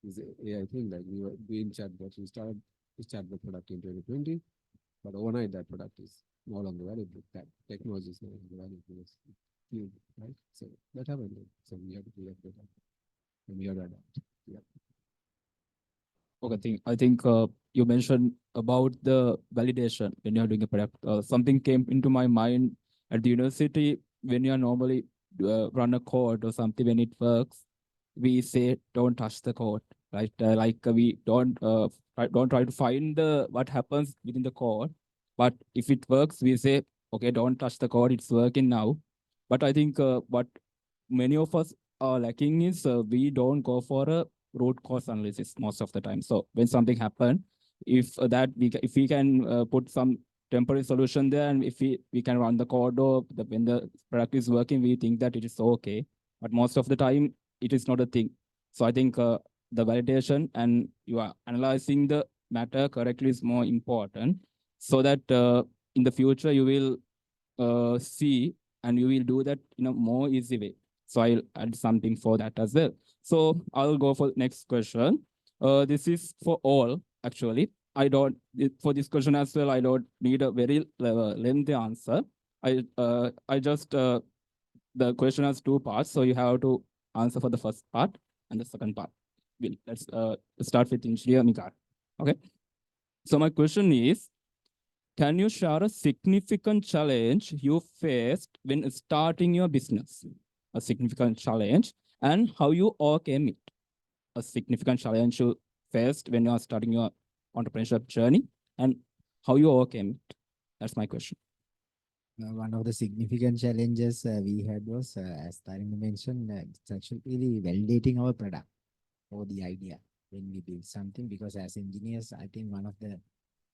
Is AI thing, like we were doing chatbots. We started this chatbot product in 2020, but overnight that product is no longer valid. That technology is no longer valid because right? So that happened. So we have to do that, and we have to adapt. Yeah. Okay, I think you mentioned about the validation when you are doing a product. Something came into my mind at the university when you are normally run a code or something, when it works, we say don't touch the code, right? We don't try to find the what happens within the code, but if it works, we say okay, don't touch the code, it's working now. But I think what many of us are lacking is we don't go for a root cause analysis most of the time. So when something happen, if if we can put some temporary solution there, and if we can run the code, or when the product is working, we think that it is okay. But most of the time, it is not a thing. So I think the validation and you are analyzing the matter correctly is more important, so that in the future you will see, and you will do that in a more easy way. So I'll add something for that as well. So I'll go for next question. This is for all, actually. For this question as well, I don't need a very lengthy answer. I just, the question has two parts. So you have to answer for the first part and the second part. Let's start with Engineer Mikar. Okay. So my question is, can you share a significant challenge you faced when starting your business? A significant challenge and how you overcame it. A significant challenge you faced when you are starting your entrepreneurship journey and how you overcame it. That's my question. One of the significant challenges we had was, as Tarini mentioned, it's actually validating our product or the idea when we build something. Because as engineers, I think one of the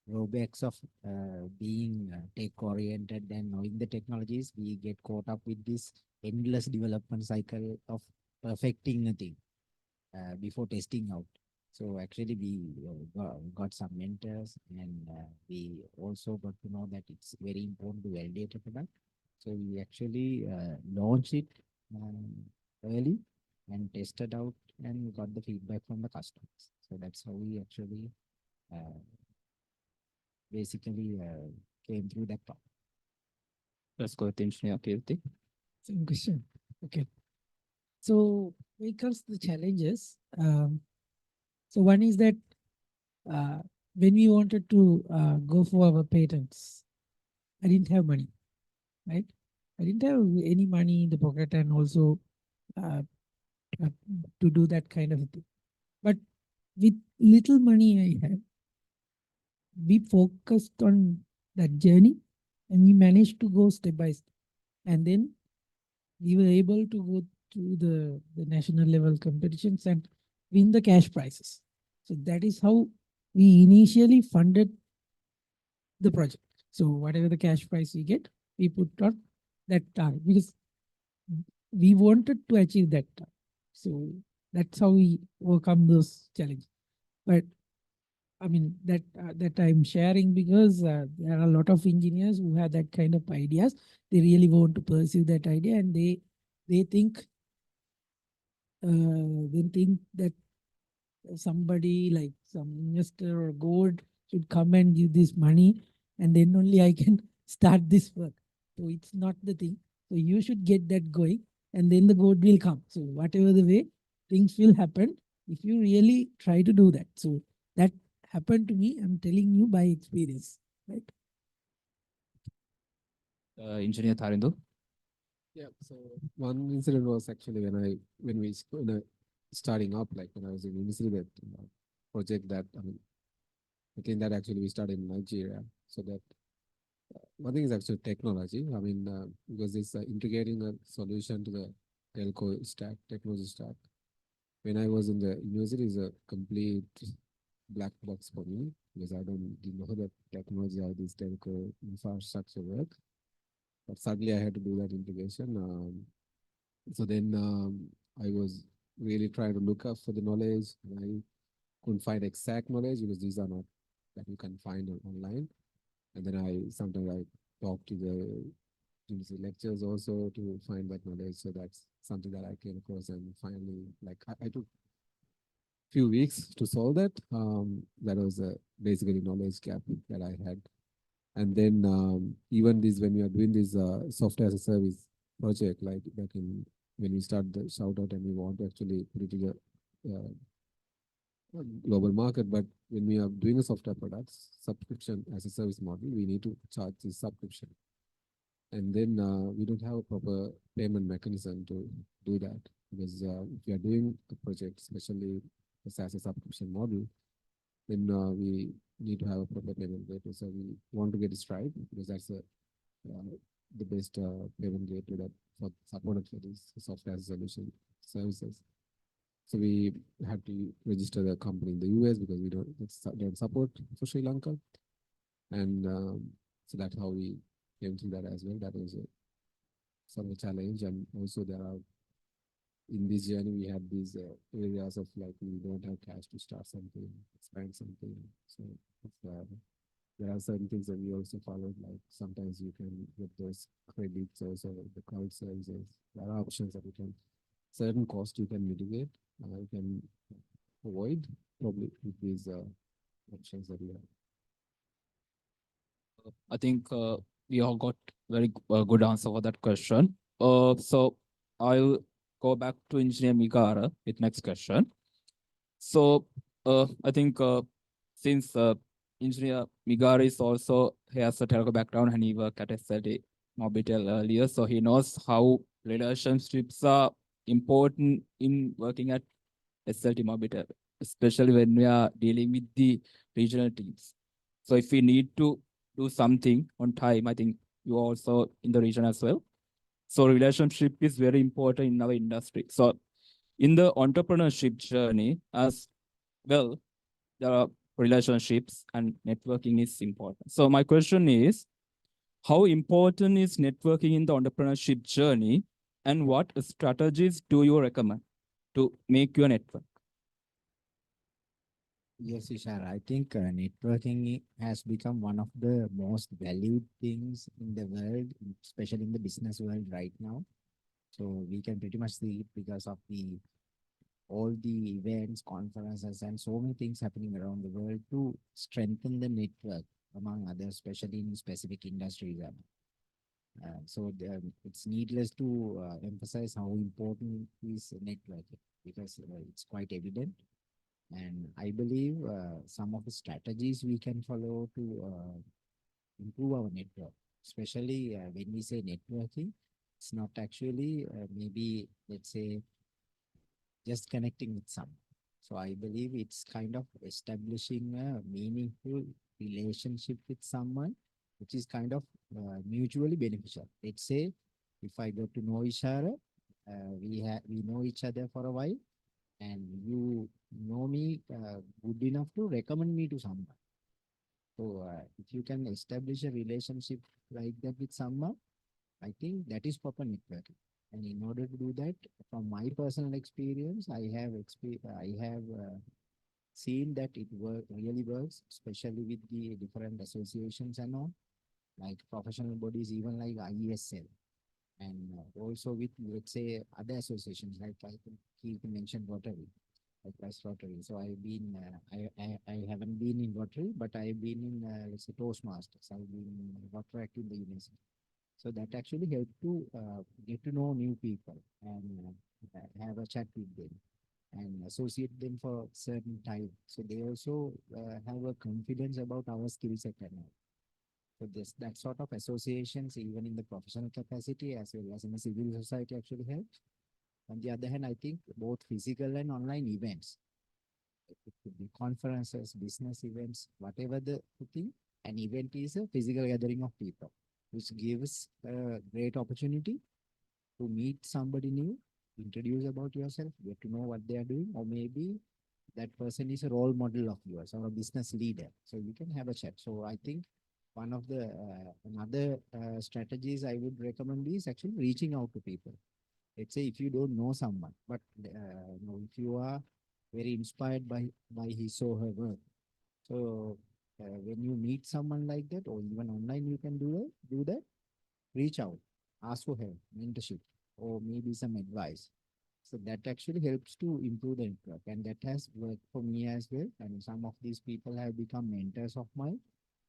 drawbacks of being tech-oriented and knowing the technologies, we get caught up with this endless development cycle of perfecting a thing before testing out. So actually, we got some mentors, and we also got to know that it's very important to validate a product. So we actually launched it early and tested out and got the feedback from the customers. So that's how we actually basically came through that part. Let's go with Engineer Kirti. Same question. Okay. So when it comes to the challenges, so one is that when we wanted to go for our patents, I didn't have money, right? I didn't have any money in the pocket, and also to do that kind of thing. But with little money I had, we focused on that journey, and we managed to go step by step. And then we were able to go to the national level competitions and win the cash prizes. So that is how we initially funded the project. So whatever the cash prize we get, we put on that target because we wanted to achieve that target. So that's how we overcome those challenges. But I mean that I'm sharing because there are a lot of engineers who have that kind of ideas. They really want to pursue that idea, and they think that somebody like some investor or God should come and give this money, and then only I can start this work. So it's not the thing. So you should get that going, and then the God will come. So whatever the way, things will happen if you really try to do that. So that happened to me. I'm telling you by experience, right? Engineer Tharindu. Yeah. So one incident was actually when we starting up, like when I was in university, that project that I think that actually we started in Nigeria. So that one thing is actually technology. Because it's integrating a solution to the telco stack, technology stack. When I was in the university, is a complete black box for me because I didn't know the technology, how this telco infrastructure work. But suddenly I had to do that integration. So then I was really trying to look up for the knowledge, and I couldn't find exact knowledge because these are not that you can find online. And then sometimes I talk to the university lectures also to find that knowledge. So that's something that I came across, and finally, like I took few weeks to solve that. That was basically knowledge gap that I had. And then even this, when we are doing this software as a service project, like back in when we start the shout out and we want to actually put it to the global market, but when we are doing a software products subscription as a service model, we need to charge this subscription. And then we don't have a proper payment mechanism to do that, because if you are doing a project, especially a SaaS subscription model, then we need to have a proper payment gateway. So we want to get Stripe, because that's the best payment gateway that for supported for these software solution services. So we had to register the company in the US, because we don't support for Sri Lanka, and so that's how we came through that as well. That was a sort of a challenge, and also there are in this journey we had these areas of like we don't have cash to start something, expand something. So there are certain things that we also followed, like sometimes you can get those credits also, the cloud services. There are options that you can, certain cost you can mitigate, you can avoid probably with these options that we have. I think we all got very good answer for that question. So I'll go back to Engineer Migara with next question. So I think since Engineer Migara is also, he has a telco background and he worked at SLT Mobitel earlier, so he knows how relationships are important in working at SLT Mobitel, especially when we are dealing with the regional teams. So if we need to do something on time, I think you also in the region as well. So relationship is very important in our industry. So in the entrepreneurship journey as well, there are relationships and networking is important. So my question is, how important is networking in the entrepreneurship journey, and what strategies do you recommend to make your network? Yes, Ishar, I think networking has become one of the most valued things in the world, especially in the business world right now. So we can pretty much see it because of all the events, conferences, and so many things happening around the world to strengthen the network among others, especially in specific industries. It's needless to emphasize how important is networking, because it's quite evident. And I believe some of the strategies we can follow to improve our network, especially when we say networking, it's not actually maybe, let's say, just connecting with someone. So I believe it's kind of establishing a meaningful relationship with someone, which is kind of mutually beneficial. Let's say if I got to know Ishara, we know each other for a while, and you know me good enough to recommend me to someone. So if you can establish a relationship like that with someone, I think that is proper networking. And in order to do that, from my personal experience, I have seen that it really works, especially with the different associations and all, like professional bodies, even like IESL, and also with, let's say, other associations, like I think he mentioned Rotary, like West Rotary. So I've been, I haven't been in Rotary, but I've been in, let's say, Toastmasters. I've been in Rotary in the university. So that actually helped to get to know new people and have a chat with them and associate them for certain time. So they also have a confidence about our skill set and all. So that sort of associations, even in the professional capacity as well as in the civil society, actually helps. On the other hand, I think both physical and online events, it could be conferences, business events, whatever the thing, an event is a physical gathering of people, which gives a great opportunity to meet somebody new, introduce about yourself, get to know what they are doing, or maybe that person is a role model of yours or a business leader. So you can have a chat. So I think one of the another strategies I would recommend is actually reaching out to people. Let's say if you don't know someone, but if you are very inspired by his or her work, so when you meet someone like that, or even online, you can do that. Reach out, ask for help, mentorship, or maybe some advice. So that actually helps to improve the network, and that has worked for me as well. And some of these people have become mentors of mine,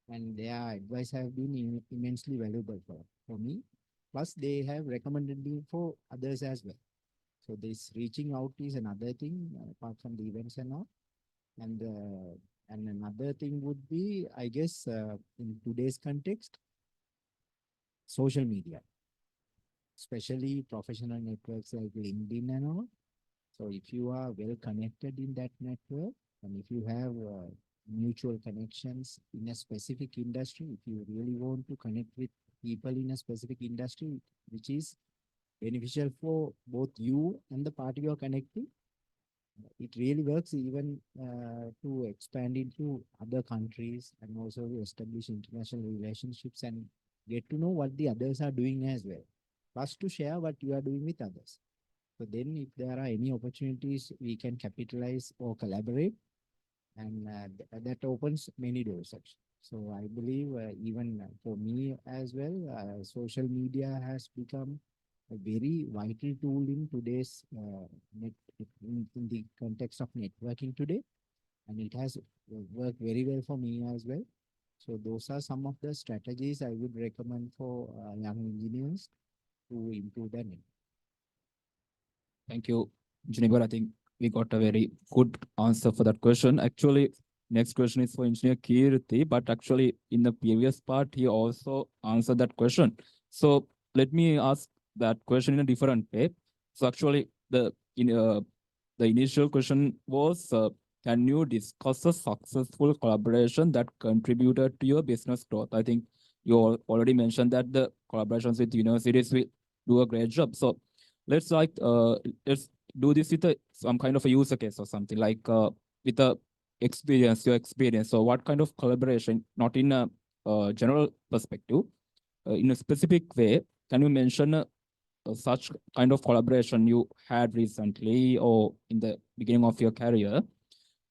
and their advice have been immensely valuable for me. Plus, they have recommended me for others as well. So this reaching out is another thing apart from the events and all. And another thing would be, I guess, in today's context, social media, especially professional networks like LinkedIn and all. So if you are well connected in that network, and if you have mutual connections in a specific industry, if you really want to connect with people in a specific industry, which is beneficial for both you and the party you are connecting, it really works even to expand into other countries and also to establish international relationships and get to know what the others are doing as well. Plus to share what you are doing with others. So then if there are any opportunities, we can capitalize or collaborate, and that opens many doors actually. So I believe even for me as well, social media has become a very vital tool in today's in the context of networking today, and it has worked very well for me as well. So those are some of the strategies I would recommend for young engineers to improve their network. Thank you, Engineer. I think we got a very good answer for that question. Actually, next question is for Engineer Kirti, but actually in the previous part, he also answered that question. So let me ask that question in a different way. So actually, the initial question was, can you discuss a successful collaboration that contributed to your business growth? I think you already mentioned that the collaborations with universities will do a great job. So let's let's do this with some kind of a user case or something like with your experience. So what kind of collaboration, not in a general perspective, in a specific way, can you mention such kind of collaboration you had recently or in the beginning of your career,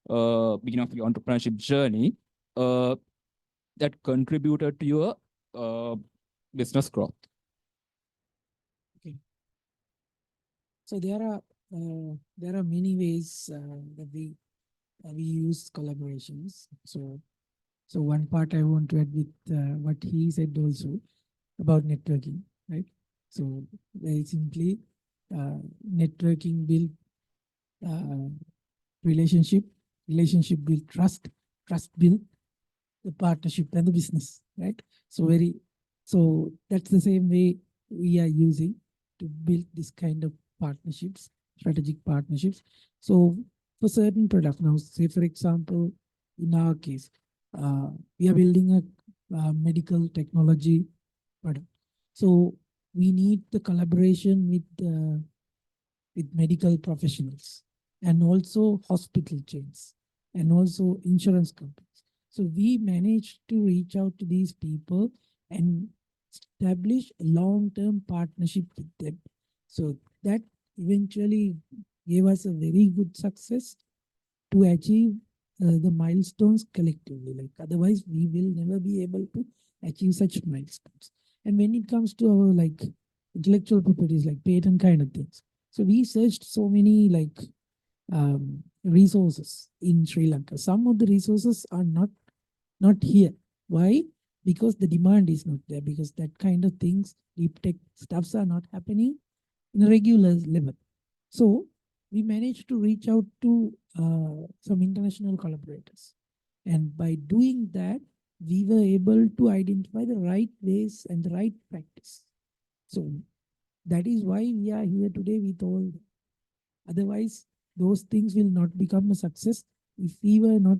beginning of your entrepreneurship journey, that contributed to your business growth? So there are many ways that we use collaborations. So one part I want to add with what he said also about networking, right? So very simply, networking build relationship build trust build the partnership and the business, right? So that's the same way we are using to build this kind of partnerships, strategic partnerships. So for certain products now, say for example, in our case, we are building a medical technology product. So we need the collaboration with medical professionals and also hospital chains and also insurance companies. So we managed to reach out to these people and establish a long-term partnership with them. So that eventually gave us a very good success to achieve the milestones collectively. Like otherwise, we will never be able to achieve such milestones. And when it comes to our like intellectual properties, like patent kind of things, so we searched so many like resources in Sri Lanka. Some of the resources are not here. Why? Because the demand is not there, because that kind of things, deep tech stuffs are not happening in a regular level. So we managed to reach out to some international collaborators. And by doing that, we were able to identify the right ways and the right practice. So that is why we are here today with all. Otherwise, those things will not become a success if we were not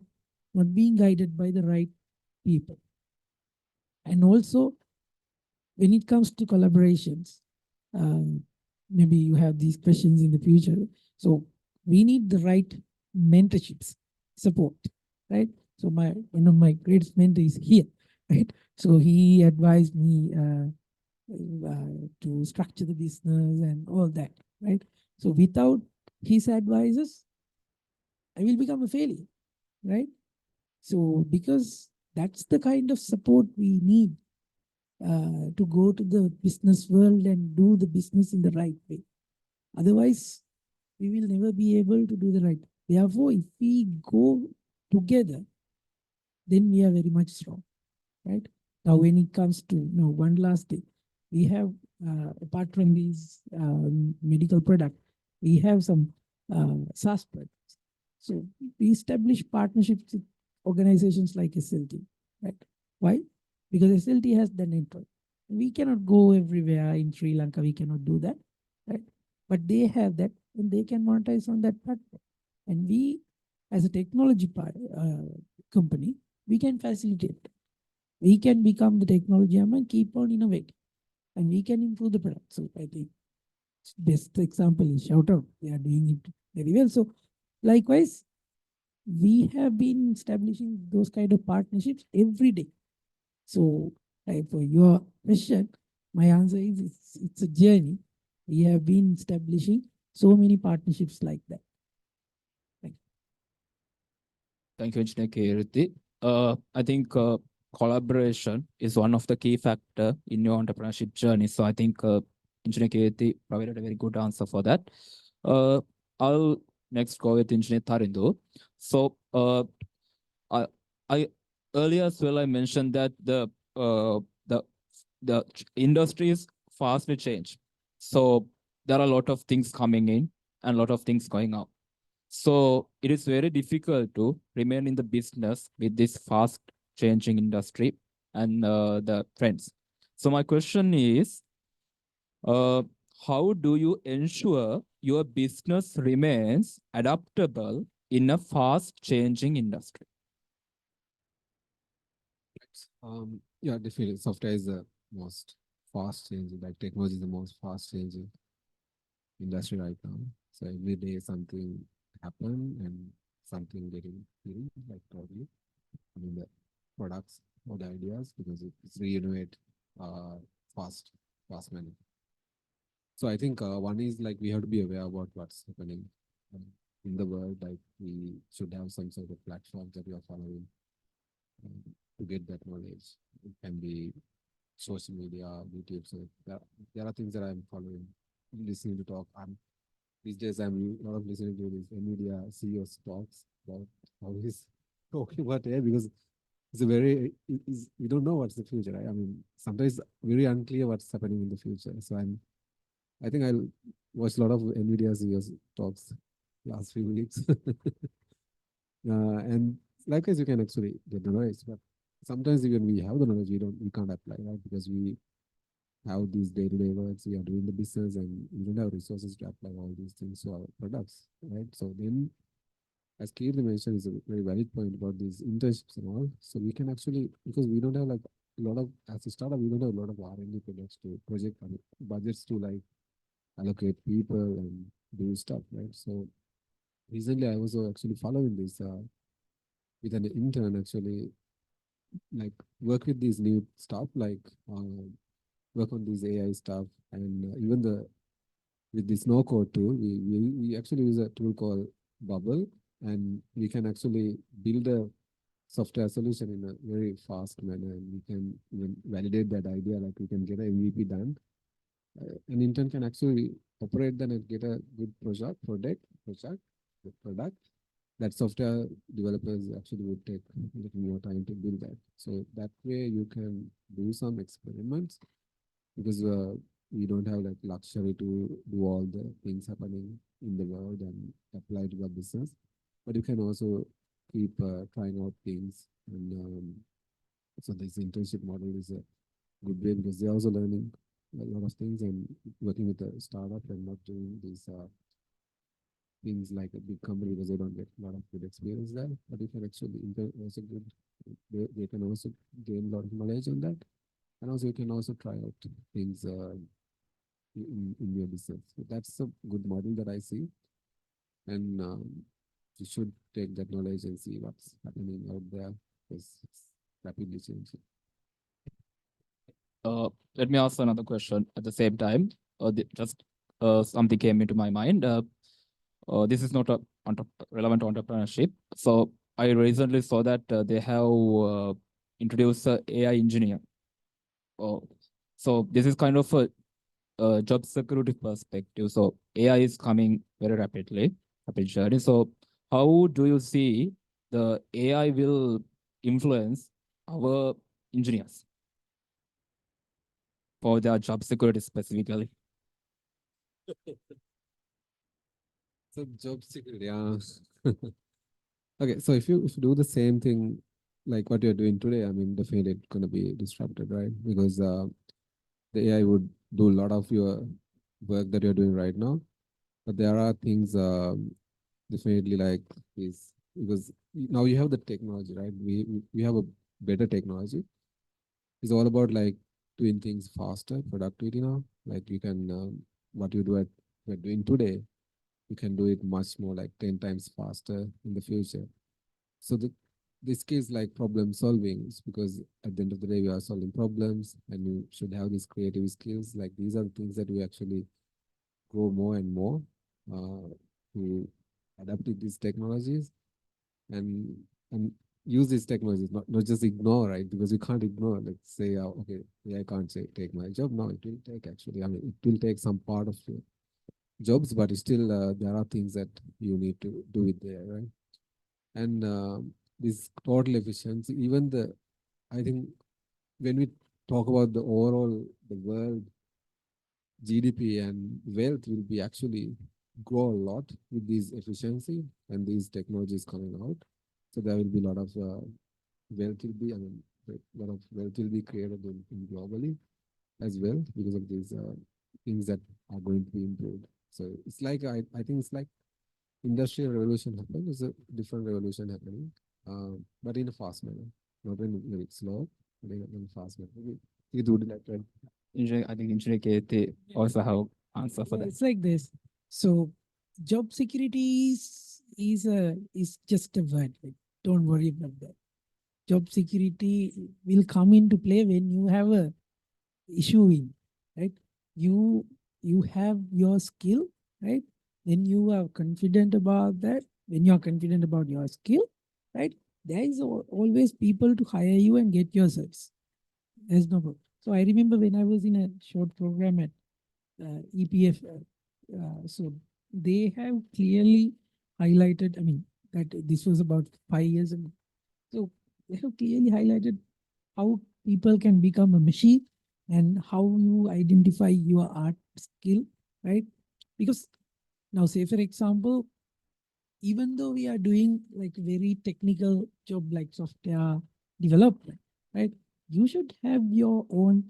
being guided by the right people. And also, when it comes to collaborations, maybe you have these questions in the future. So we need the right mentorships, support, right? So one of my greatest mentors is here, right? So he advised me to structure the business and all that, right? So without his advices, I will become a failure, right? So because that's the kind of support we need to go to the business world and do the business in the right way. Otherwise, we will never be able to do the right. Therefore, if we go together, then we are very much strong, right? Now, when it comes to one last thing, we have apart from these medical product, we have some SaaS products. So we establish partnerships with organizations like SLT, right? Why? Because SLT has the network. We cannot go everywhere in Sri Lanka. We cannot do that, right? But they have that, and they can monetize on that platform. And we, as a technology company, we can facilitate. We can become the technology arm and keep on innovating, and we can improve the product. So I think best example is Shout Out. They are doing it very well. So likewise, we have been establishing those kind of partnerships every day. So for your question, my answer is it's a journey. We have been establishing so many partnerships like that. Thank you, Engineer Kirti. I think collaboration is one of the key factor in your entrepreneurship journey. So I think Engineer Kirti provided a very good answer for that. I'll next go with Engineer Tarindu. So I earlier as well I mentioned that the industry is fastly change. So there are a lot of things coming in and a lot of things going out. So it is very difficult to remain in the business with this fast changing industry and the trends. So my question is, how do you ensure your business remains adaptable in a fast changing industry? Yeah, definitely. Software is the most fast changing, like technology is the most fast changing industry right now. So every day something happen and something getting new, like totally. I mean the products or the ideas because it's re-innovate fast manner. So I think one is like we have to be aware about what's happening in the world. Like we should have some sort of platforms that we are following to get that knowledge. It can be social media, YouTube. So there are things that I'm following, listening to talk. These days I'm a lot of listening to this NVIDIA CEO's talks about how he's talking about AI because it's a very we don't know what's the future. Right? I mean, sometimes very unclear what's happening in the future. So I think I'll watch a lot of NVIDIA CEO's talks last few weeks. And likewise, you can actually get the knowledge, but sometimes even we have the knowledge, we can't apply, right? Because we have these day-to-day works, we are doing the business and we don't have resources to apply all these things to our products, right? So then, as Kirti mentioned, is a very valid point about these internships and all. So we can actually, because we don't have like a lot of, as a startup, we don't have a lot of R&D project budgets to like allocate people and do stuff, right? So recently I was actually following this with an intern actually, like work with these new stuff, like work on these AI stuff, and even with this no code tool, we actually use a tool called Bubble, and we can actually build a software solution in a very fast manner, and we can even validate that idea, like we can get an MVP done. An intern can actually operate then and get a good product that software developers actually would take a little more time to build that. So that way you can do some experiments because we don't have like luxury to do all the things happening in the world and apply to the business. But you can also keep trying out things. And so this internship model is a good way because they're also learning a lot of things and working with a startup and not doing these things like a big company because they don't get a lot of good experience there. But you can actually also good, they can also gain a lot of knowledge on that. And also you can also try out things in your business. So that's a good model that I see. And you should take that knowledge and see what's happening out there because it's rapidly changing. Let me ask another question at the same time. Just something came into my mind. This is not a relevant to entrepreneurship. So I recently saw that they have introduced a AI engineer. So this is kind of a job security perspective. So AI is coming very rapid journey. So how do you see the AI will influence our engineers for their job security specifically? So job security, yeah. Okay, so if you do the same thing like what you're doing today, I mean, definitely it's gonna be disrupted, right? Because the AI would do a lot of your work that you're doing right now. But there are things definitely like this, because now you have the technology, right? We have a better technology. It's all about like doing things faster, productivity now. Like you can what you do at you're doing today, you can do it much more, like 10 times faster in the future. So this skills like problem solving is because at the end of the day we are solving problems, and you should have these creative skills. Like these are the things that we actually grow more and more to adapt to these technologies, and and use these technologies, not just ignore, right? Because you can't ignore, like say, okay, yeah, I can't say take my job. No, it will take, actually, I mean, it will take some part of your jobs, but still there are things that you need to do it there, right? And this total efficiency, even I think when we talk about the overall, the world GDP and wealth will be actually grow a lot with these efficiency and these technologies coming out. So there will be a lot of wealth will be, I mean, a lot of wealth will be created in globally as well because of these things that are going to be improved. So it's like, I think it's like industrial revolution happened. It's a different revolution happening, but in a fast manner, not in very slow, but in a fast manner. It would like to. Engineer, I think Engineer KT also have answer for Yeah, that. it's like this. So job security is just a word. Like, don't worry about that. Job security will come into play when you have a issue in, right? You have your skill, right? Then you are confident about that. When you are confident about your skill, right? There is always people to hire you and get your service. There's no problem. So I remember when I was in a short program at EPF, so they have clearly highlighted, I mean, that this was about 5 years ago. So they have clearly highlighted how people can become a machine and how you identify your art skill, right? Because now, say for example, even though we are doing like very technical job like software development, right? You should have your own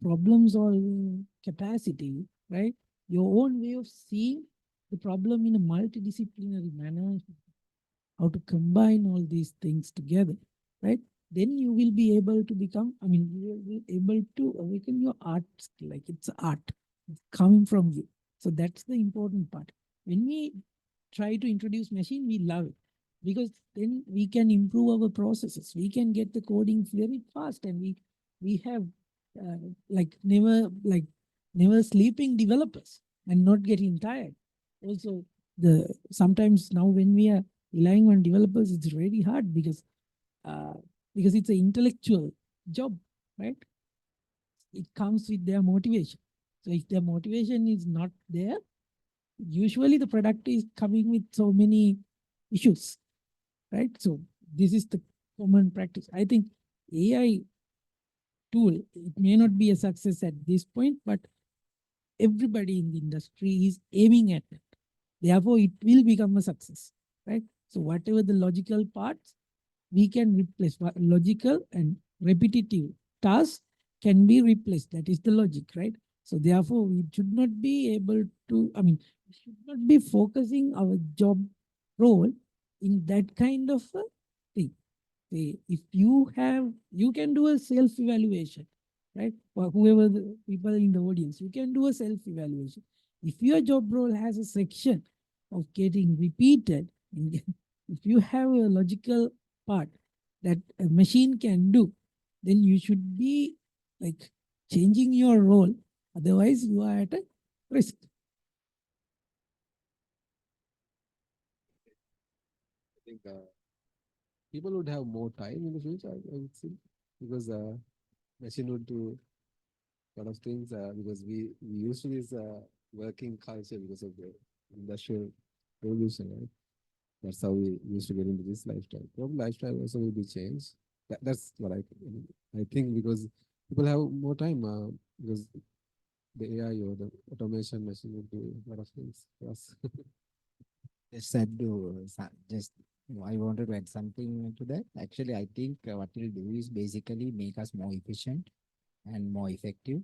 problem solving capacity, right? Your own way of seeing the problem in a multidisciplinary manner, how to combine all these things together, right? Then you will be able to become, I mean, you will be able to awaken your art skill, like it's art, it's coming from you. So that's the important part. When we try to introduce machine, we love it because then we can improve our processes. We can get the coding very fast, and we have like never sleeping developers and not getting tired. Also, the sometimes now when we are relying on developers, it's really hard uh, because it's an intellectual job, right? It comes with their motivation. So if their motivation is not there, usually the product is coming with so many issues, right? So this is the common practice. I think AI tool, it may not be a success at this point, but everybody in the industry is aiming at it. Therefore, it will become a success, right? So whatever the logical parts, we can replace logical and repetitive tasks can be replaced. That is the logic, right? So therefore, we should not be able to, I mean, we should not be focusing our job role in that kind of a thing. Say, if you have, you can do a self-evaluation, right? For whoever the people in the audience, you can do a self-evaluation. If your job role has a section of getting repeated, if you have a logical part that a machine can do, then you should be like changing your role. Otherwise, you are at a risk. I think people would have more time in the future, I would say, because machine would do a lot of things because we used to this working culture because of the industrial revolution, right? That's how we used to get into this lifestyle. Probably lifestyle also will be changed. That's what I think, because people have more time because the AI or the automation machine will do a lot of things for us. Just add to just I wanted to add something to that. Actually, I think what we'll do is basically make us more efficient and more effective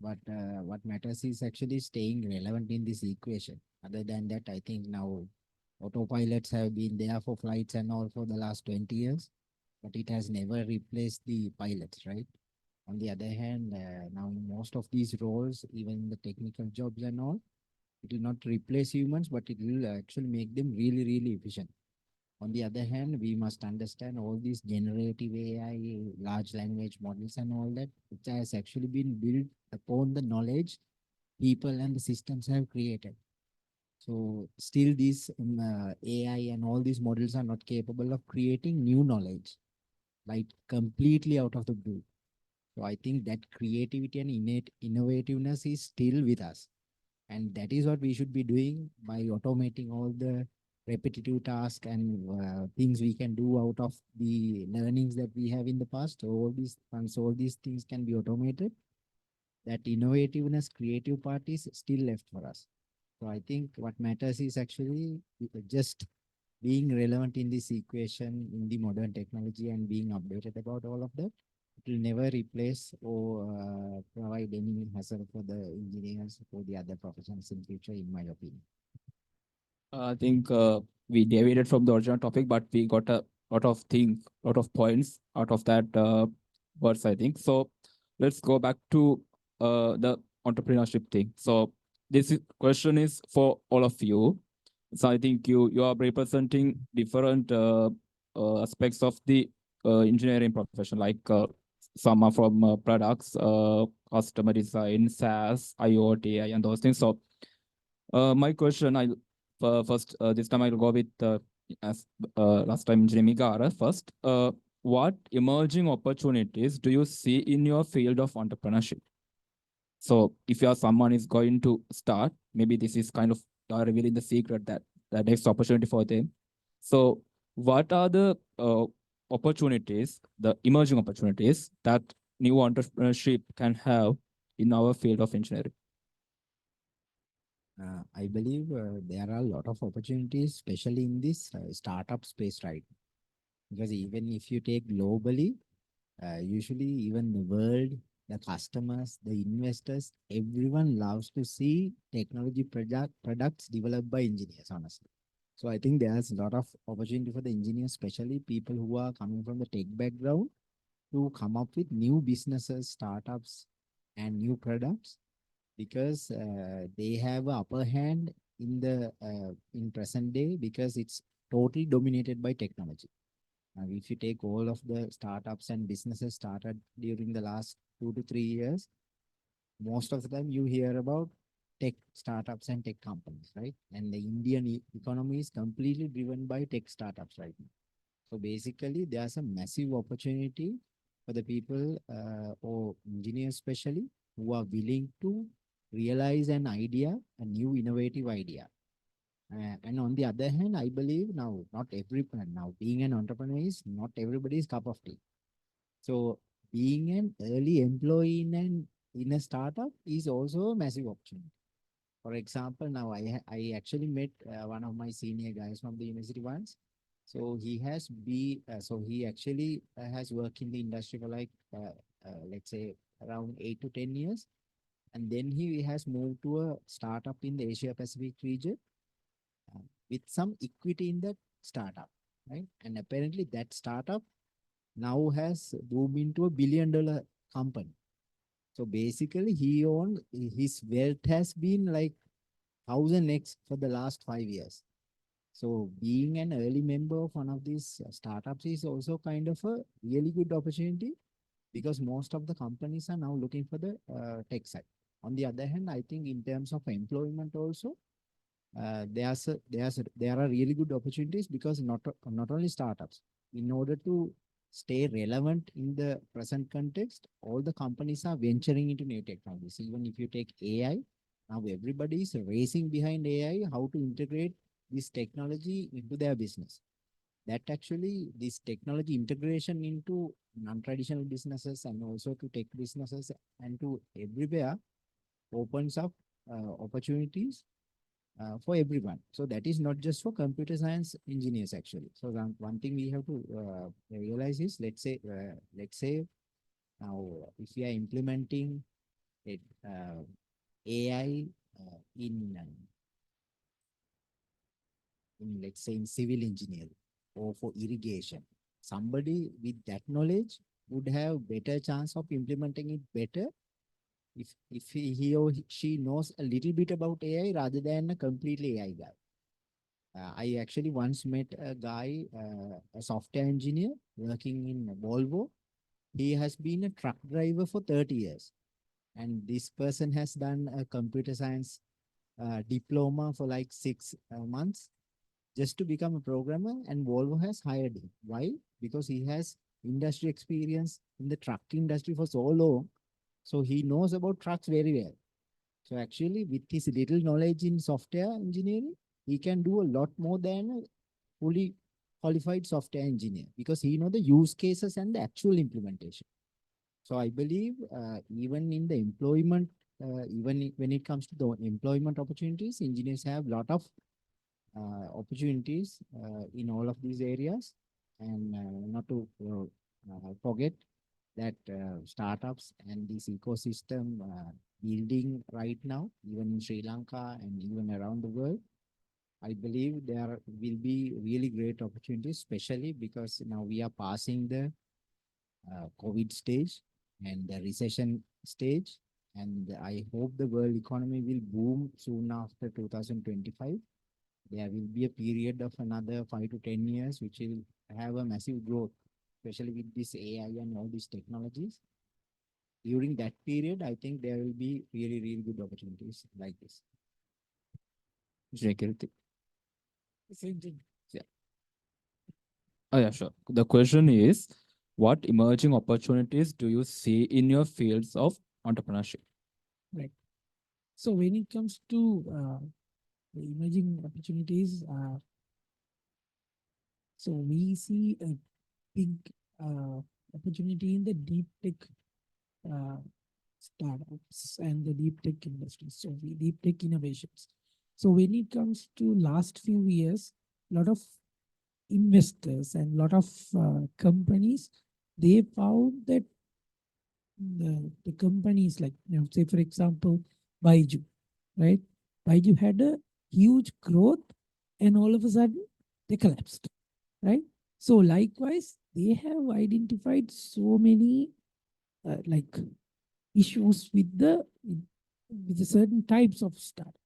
but what matters is actually staying relevant in this equation. Other than that, I think now autopilots have been there for flights and all for the last 20 years, but it has never replaced the pilots, right? On the other hand, now in most of these roles, even the technical jobs and all, it will not replace humans, but it will actually make them really, really efficient. On the other hand, we must understand all these generative AI, large language models and all that, which has actually been built upon the knowledge people and the systems have created. So still these AI and all these models are not capable of creating new knowledge, like completely out of the blue. So I think that creativity and innate innovativeness is still with us. And that is what we should be doing by automating all the repetitive tasks and things we can do out of the learnings that we have in the past. So once all these things can be automated, that innovativeness, creative part is still left for us. So I think what matters is actually just being relevant in this equation in the modern technology and being updated about all of that. It will never replace or provide any hassle for the engineers or the other professions in future, in my opinion. I think we deviated from the original topic, but we got a lot of points out of that words, I think. So let's go back to the entrepreneurship thing. So question is for all of you. So I think you are representing different aspects of the engineering profession, like some are from products, customer design, SaaS, IoT, AI, and those things. So my question, first this time I'll go with as last time Jimmy Gara first. What emerging opportunities do you see in your field of entrepreneurship? So if you are someone is going to start, maybe this is kind of revealing the secret that next opportunity for them. So what are the opportunities, the emerging opportunities that new entrepreneurship can have in our field of engineering? I believe there are a lot of opportunities, especially in this startup space, right? Because even if you take globally, usually even the world, the customers, the investors, everyone loves to see technology products developed by engineers, honestly. So I think there's a lot of opportunity for the engineers, especially people who are coming from the tech background, to come up with new businesses, startups, and new products, because they have an upper hand in the in present day, because it's totally dominated by technology. If you take all of the startups and businesses started during the last 2 to 3 years, most of the time you hear about tech startups and tech companies, right? And the Indian economy is completely driven by tech startups right now. So basically, there's a massive opportunity for the people or engineers especially, who are willing to realize an idea, a new innovative idea. And on the other hand, I believe now now being an entrepreneur is not everybody's cup of tea. So being an early employee in a startup is also a massive opportunity. For example, now I actually met one of my senior guys from the university once. So he actually has worked in the industry for like let's say around 8 to 10 years, and then he has moved to a startup in the Asia Pacific region with some equity in that startup, right? And apparently that startup now has boomed into $1 billion company. So basically his wealth has been like 1000x for the last 5 years. So being an early member of one of these startups is also kind of a really good opportunity, because most of the companies are now looking for the tech side. On the other hand, I think in terms of employment also, there are really good opportunities, because not only startups, in order to stay relevant in the present context, all the companies are venturing into new technologies. Even if you take AI, now everybody is racing behind AI, how to integrate this technology into their business. That actually, this technology integration into non-traditional businesses and also to tech businesses and to everywhere opens up opportunities for everyone. So that is not just for computer science engineers actually. So one thing we have to realize is, let's say now if we are implementing it, AI in let's say in civil engineering or for irrigation. Somebody with that knowledge would have better chance of implementing it better if he or she knows a little bit about AI rather than a completely AI guy. I actually once met a guy, a software engineer working in Volvo. He has been a truck driver for 30 years. And this person has done a computer science diploma for like 6 months just to become a programmer. And Volvo has hired him. Why? Because he has industry experience in the truck industry for so long. So he knows about trucks very well. So actually, with his little knowledge in software engineering, he can do a lot more than a fully qualified software engineer because he knows the use cases and the actual implementation. So I believe even in the employment, when it comes to the employment opportunities, engineers have a lot of opportunities in all of these areas. And not to forget that startups and this ecosystem building right now, even in Sri Lanka and even around the world, I believe there will be really great opportunities, especially because now we are passing the COVID stage and the recession stage. And I hope the world economy will boom soon after 2025. There will be a period of another 5 to 10 years, which will have a massive growth, especially with this AI and all these technologies. During that period, I think there will be really, really good opportunities like this. Engineer Kirti. Same thing. Oh, yeah, sure. The question is, what emerging opportunities do you see in your fields of entrepreneurship? So when it comes to the emerging opportunities, so we see a big opportunity in the deep tech startups and the deep tech industry. So deep tech innovations. So when it comes to last few years, a lot of investors and a lot of companies, they found that the companies like, say for example, Baiju, right? Baiju had a huge growth and all of a sudden they collapsed, right? So likewise, they have identified so many like issues with the certain types of startups.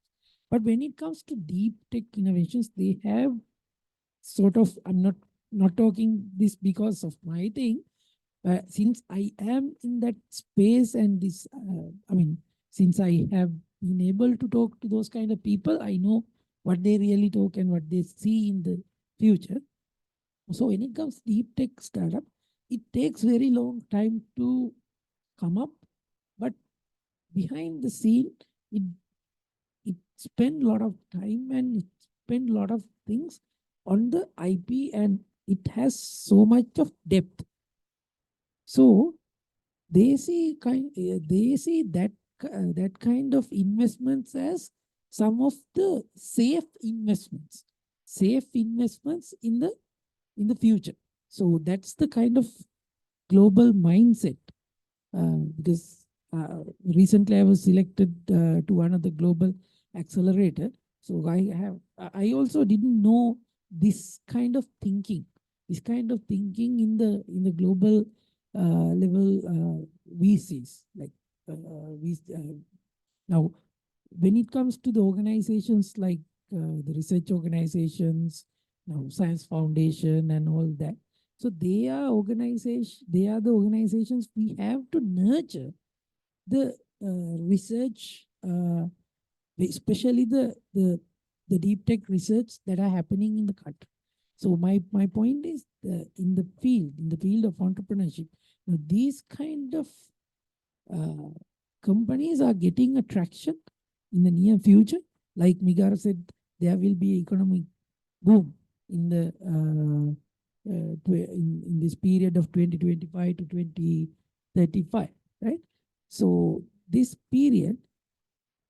But when it comes to deep tech innovations, they have sort of, I'm not talking this because of my thing, since I am in that space and this, since I have been able to talk to those kind of people, I know what they really talk and what they see in the future. So when it comes deep tech startup, it takes very long time to come up, but behind the scene, it spend a lot of time and it spend a lot of things on the IP, and it has so much of depth. So they see that kind of investments as some of the safe investments in the future. So that's the kind of global mindset. Because recently I was selected to one of the global accelerator. So I also didn't know this kind of thinking in the global level VCs. Like now, when it comes to the organizations like the research organizations, now Science Foundation and all that, so they are the organizations we have to nurture the research, especially the deep tech research that are happening in the country. So my point is, in the field of entrepreneurship, these kind of companies are getting a traction in the near future. Like Migara said, there will be economic boom in the in this period of 2025 to 2035, right? So this period,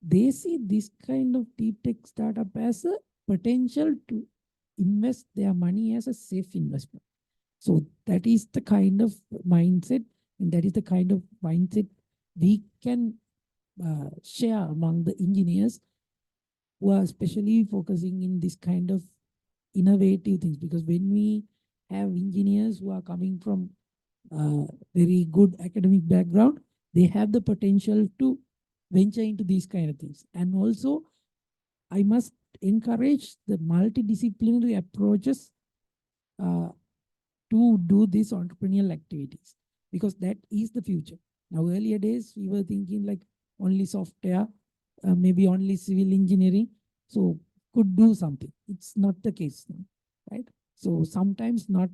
they see this kind of deep tech startup as a potential to invest their money as a safe investment. So that is the kind of mindset, and that is the kind of mindset we can share among the engineers who are especially focusing in this kind of innovative things. Because when we have engineers who are coming from very good academic background, they have the potential to venture into these kind of things. And also, I must encourage the multidisciplinary approaches uh, to do these entrepreneurial activities, because that is the future. Now, earlier days, we were thinking like only software, maybe only civil engineering, so could do something. It's not the case now, right? So sometimes not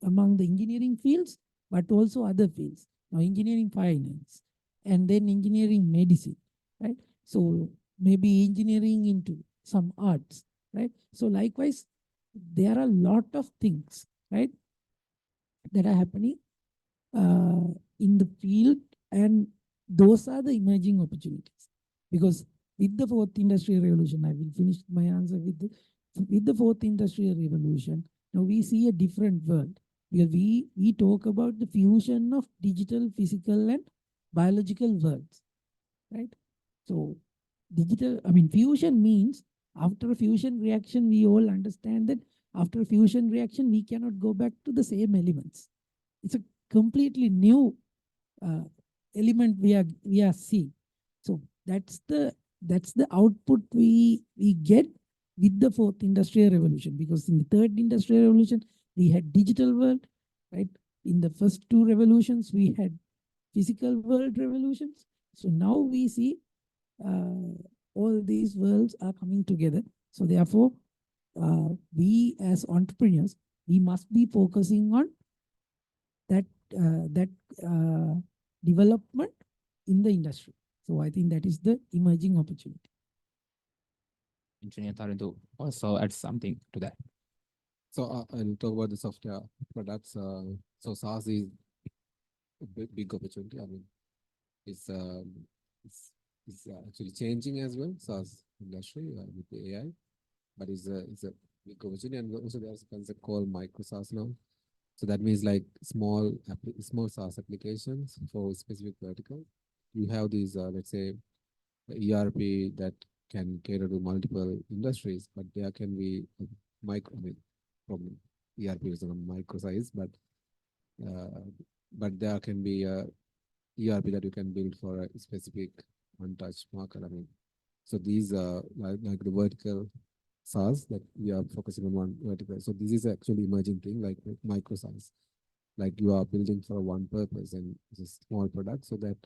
among the engineering fields, but also other fields. Now, engineering finance, and then engineering medicine, right? So maybe engineering into some arts, right? So likewise, there are a lot of things, right, that are happening uh, in the field, and those are the emerging opportunities. Because with the fourth industrial revolution, I will finish my answer with the fourth industrial revolution. Now we see a different world, where we talk about the fusion of digital, physical, and biological worlds, right? So digital, I mean, fusion means after a fusion reaction, we all understand that after a fusion reaction, we cannot go back to the same elements. It's a completely new uh, element we are seeing. So that's the output we get with the fourth industrial revolution. Because in the third industrial revolution we had digital world, right? In the first two revolutions we had physical world revolutions. So now we see uh, all these worlds are coming together. So therefore, we as entrepreneurs, we must be focusing on that uh, development in the industry. So I think that is the emerging opportunity. Engineer Tarindu also add something to that. So I'll talk about the software products. So SaaS is a big opportunity. I mean, it's um, it's, it's actually changing as well. SaaS industry with the AI, but it's a big opportunity. And also there's a concept called micro SaaS now. So that means like small SaaS applications for specific vertical. You have these, let's say, ERP that can cater to multiple industries, but there can be a micro. I mean, from ERP is on a micro size, uh, but there can be a ERP that you can build for a specific untouched market. I mean, so these are like the vertical SaaS that we are focusing on one vertical. So this is actually emerging thing like micro SaaS, like you are building for one purpose and it's a small product, so that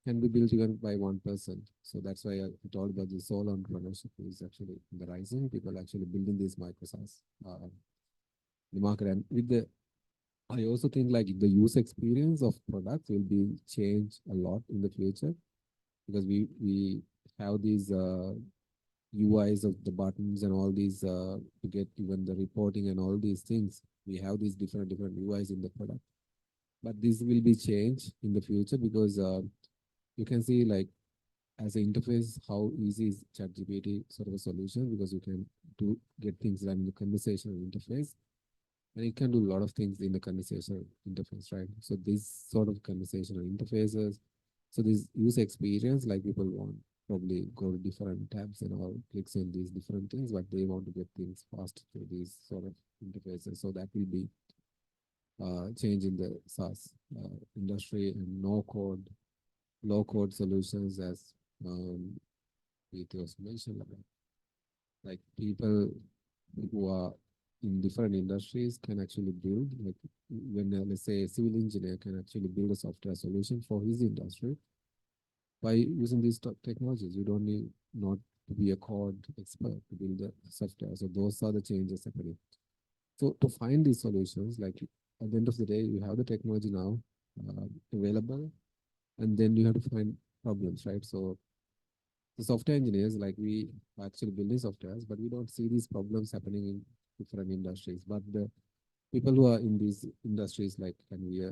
can be built even by one person. So that's why I told about the solo entrepreneurship is actually the rising. People actually building these micro SaaS the market. And with the, I also think like the user experience of products will be changed a lot in the future, because we have these UIs of the buttons and all these to get even the reporting and all these things. We have these different UIs in the product, but this will be changed in the future, because you can see like as an interface how easy is ChatGPT sort of a solution, because you can get things done in the conversational interface, and it can do a lot of things in the conversational interface, right? So these sort of conversational interfaces, so this user experience, like people want probably go to different tabs and all, clicks on these different things, but they want to get things fast through these sort of interfaces. So that will be change in the SaaS industry, and low code solutions, as it was mentioned, like people who are in different industries can actually build, like when let's say a civil engineer can actually build a software solution for his industry by using these technologies. You don't need not to be a code expert to build the software. So those are the changes happening. So to find these solutions, like at the end of the day, you have the technology now available, and then you have to find problems, right? So the software engineers, like we are actually building softwares, but we don't see these problems happening in different industries. But the people who are in these industries, like can be a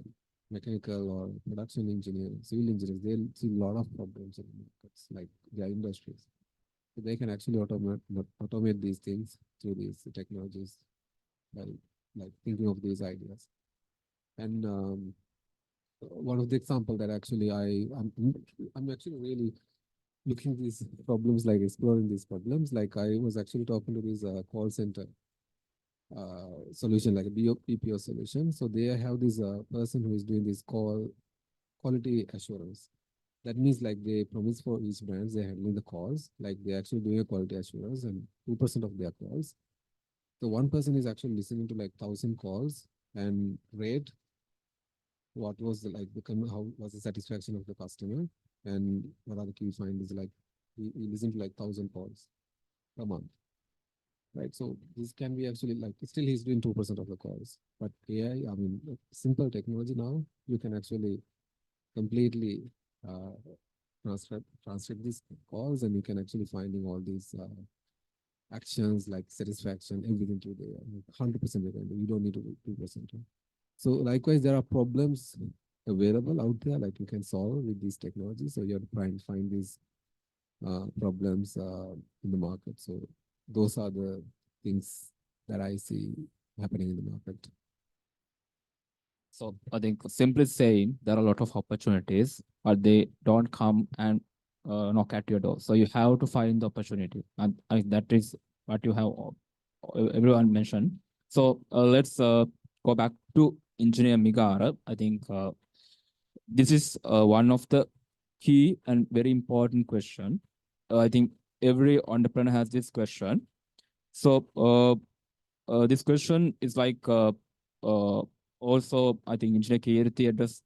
mechanical or production engineer, civil engineers, they'll see a lot of problems in markets, like their industries. So they can actually automate these things through these technologies by like thinking of these ideas. And one of the example that actually I'm actually really looking these problems, like exploring these problems. Like I was actually talking to this call center solution, like a BPO solution. So they have this person who is doing this quality assurance. That means like they promise for each brands, they're handling the calls, like they're actually doing a quality assurance and 2% of their calls. So one person is actually listening to like 1,000 calls and rate what was the, like the how was the satisfaction of the customer and what are the key findings. Like we listen to like 1,000 calls per month, right? So this can be actually like still he's doing 2% of the calls, but AI, I mean, simple technology now, you can actually completely uh, transcript these calls, and you can actually finding all these actions like satisfaction, everything to the 100% you don't need to do 2%. So likewise, there are problems available out there like you can solve with these technologies. So you have to try and find these problems in the market. So those are the things that I see happening in the market. So I think simply saying there are a lot of opportunities, but they don't come and knock at your door. So you have to find the opportunity, and that is what you have everyone mentioned. So let's go back to engineer Migara. I think this is one of the key and very important question. I think every entrepreneur has this question. So this question is like also I think engineer Kirti addressed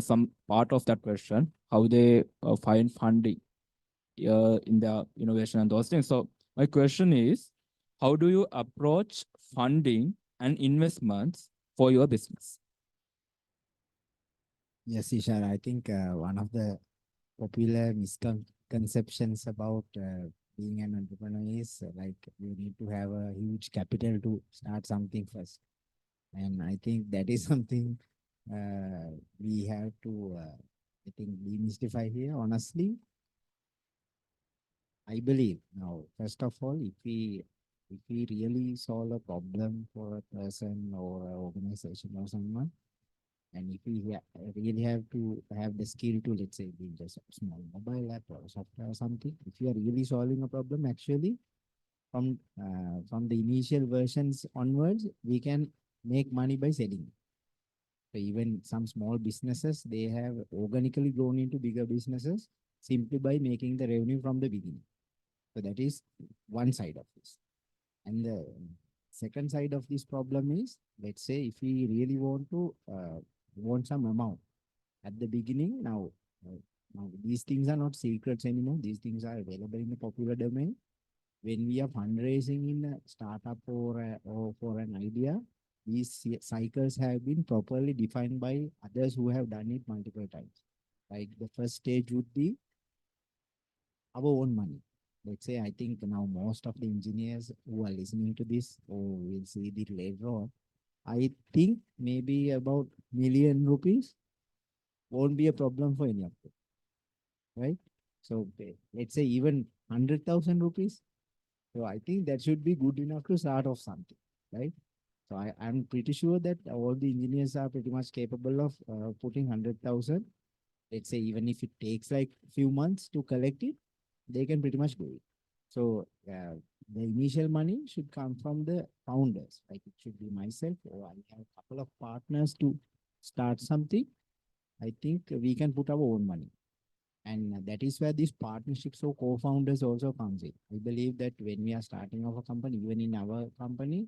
some part of that question, how they find funding in their innovation and those things. So my question is, how do you approach funding and investments for your business? Yes, Ishar, I think one of the popular misconceptions about being an entrepreneur is like you need to have a huge capital to start something first. And I think that is something we have to, I think, demystify here. Honestly, I believe now, first of all, if we really solve a problem for a person or an organization or someone, and if we really have to have the skill to, let's say, build just a small mobile app or software or something, if you are really solving a problem, actually, from the initial versions onwards, we can make money by selling. So even some small businesses, they have organically grown into bigger businesses simply by making the revenue from the beginning. So that is one side of this. And the second side of this problem is, let's say, if we really want some amount at the beginning, now these things are not secrets anymore. These things are available in the popular domain. When we are fundraising in a startup or for an idea, these cycles have been properly defined by others who have done it multiple times. Like the first stage would be our own money. Let's say, I think now most of the engineers who are listening to this or will see it later on, I think maybe about million rupees won't be a problem for any of them, right? So let's say even 100,000 rupees. So I think that should be good enough to start off something, right? So I'm pretty sure that all the engineers are pretty much capable of putting 100,000. Let's say even if it takes like few months to collect it, they can pretty much do it. So the initial money should come from the founders. Like it should be myself, or I have a couple of partners to start something. I think we can put our own money. And that is where these partnerships or co-founders also comes in. I believe that when we are starting off a company, even in our company,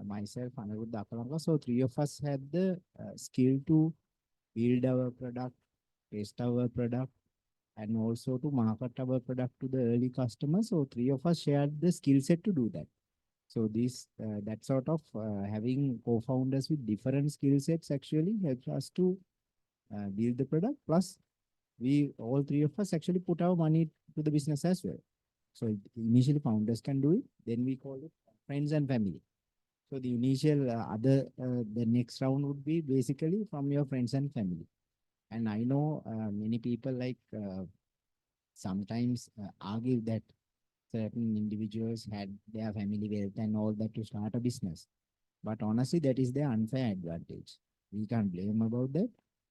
myself, Anirudh Akalanka, so three of us had the skill to build our product, test our product, and also to market our product to the early customers. So three of us shared the skill set to do that. So this that sort of having co-founders with different skill sets actually helps us to build the product. Plus, we all three of us actually put our money to the business as well. So initially founders can do it. Then we call it friends and family. So the initial the next round would be basically from your friends and family. And I know many people like sometimes argue that certain individuals had their family wealth and all that to start a business. But honestly, that is their unfair advantage. We can't blame about that.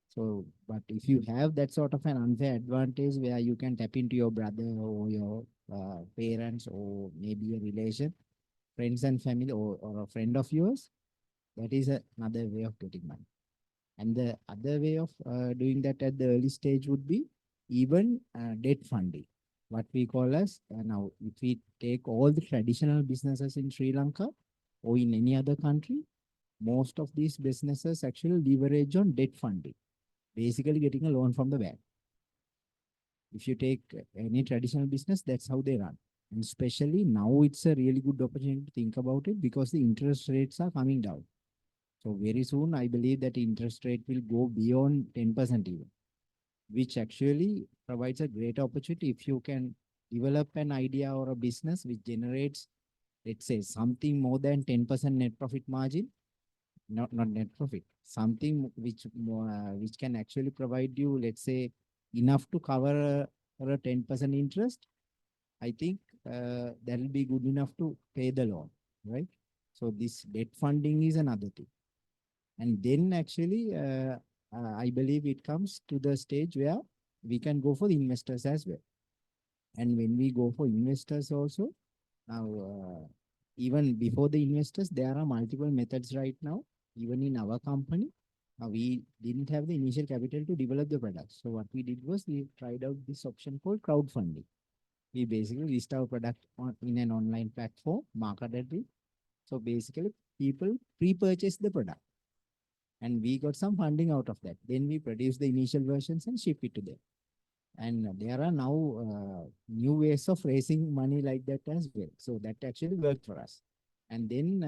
So, but if you have that sort of an unfair advantage where you can tap into your brother or your parents or maybe a relation, friends and family, or a friend of yours, that is another way of getting money. And the other way of doing that at the early stage would be even debt funding. What we call as now, if we take all the traditional businesses in Sri Lanka or in any other country, most of these businesses actually leverage on debt funding, basically getting a loan from the bank. If you take any traditional business, that's how they run. And especially now, it's a really good opportunity to think about it because the interest rates are coming down. So very soon, I believe that interest rate will go beyond 10% even, which actually provides a great opportunity if you can develop an idea or a business which generates, let's say, something more than 10% net profit margin, not net profit, something which can actually provide you, let's say, enough to cover a 10% interest. I think that will be good enough to pay the loan, right? So this debt funding is another thing. And then actually, I believe it comes to the stage where we can go for the investors as well. And when we go for investors also, now, even before the investors, there are multiple methods right now, even in our company. We didn't have the initial capital to develop the product. So what we did was we tried out this option called crowdfunding. We basically list our product in an online platform, marketed it. So basically, people pre-purchase the product and we got some funding out of that. Then we produce the initial versions and ship it to them. And there are now new ways of raising money like that as well. So that actually worked for us. And then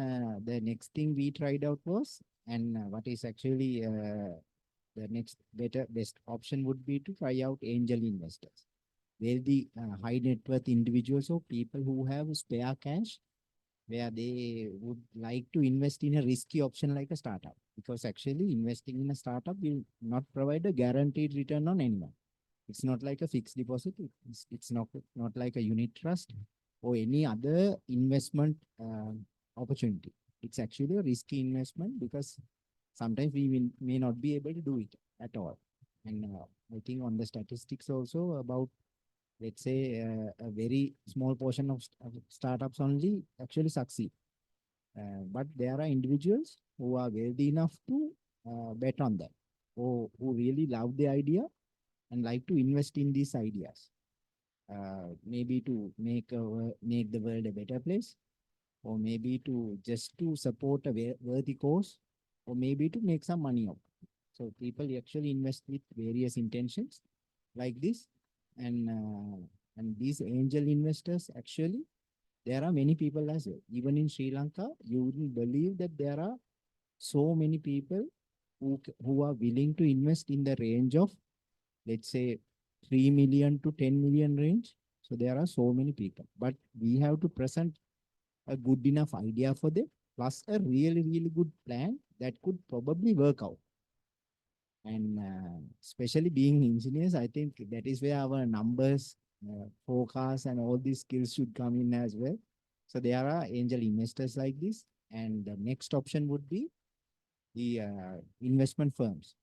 the next thing we tried out was, and what is actually the next best option would be to try out angel investors. Wealthy, high net worth individuals or people who have spare cash where they would like to invest in a risky option like a startup, because actually investing in a startup will not provide a guaranteed return on anyone. It's not like a fixed deposit. It's not like a unit trust or any other investment opportunity. It's actually a risky investment because sometimes we may not be able to do it at all. And I think on the statistics also about, let's say, a very small portion of startups only actually succeed. But there are individuals who are wealthy enough to bet on that, or who really love the idea and like to invest in these ideas. Maybe to make the world a better place, or maybe to just to support a worthy cause, or maybe to make some money out. So people actually invest with various intentions like this, and these angel investors actually, there are many people as well. Even in Sri Lanka, you wouldn't believe that there are so many people who are willing to invest in the range of, let's say, 3 million to 10 million range. So there are so many people, but we have to present a good enough idea for them, plus a really, really good plan that could probably work out. And especially being engineers, I think that is where our numbers, forecasts, and all these skills should come in as well. So there are angel investors like this. And the next option would be the investment firms,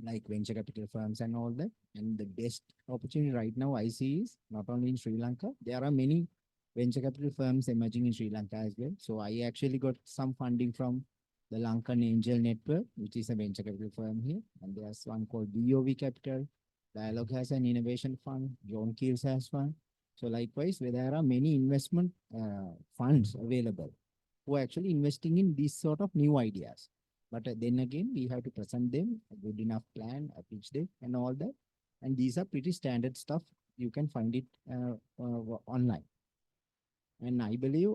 like venture capital firms and all that. And the best opportunity right now I see is not only in Sri Lanka, there are many venture capital firms emerging in Sri Lanka as well. So I actually got some funding from the Lankan Angel Network, which is a venture capital firm here. And there's one called BOV Capital. Dialogue has an innovation fund. John Keels has one. So likewise, where there are many investment funds available who are actually investing in these sort of new ideas. But then again, we have to present them a good enough plan, a pitch deck, and all that. And these are pretty standard stuff. You can find it online. And I believe,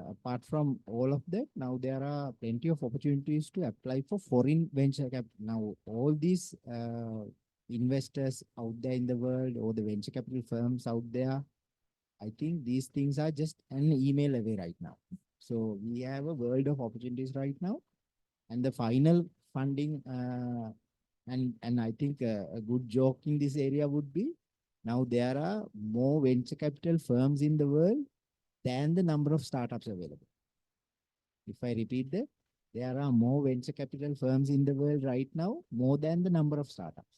apart from all of that, now there are plenty of opportunities to apply for foreign venture capital. Now, all these investors out there in the world, or the venture capital firms out there, I think these things are just an email away right now. So we have a world of opportunities right now. And the final funding, and I think a good joke in this area would be, now there are more venture capital firms in the world than the number of startups available. If I repeat that, there are more venture capital firms in the world right now, more than the number of startups.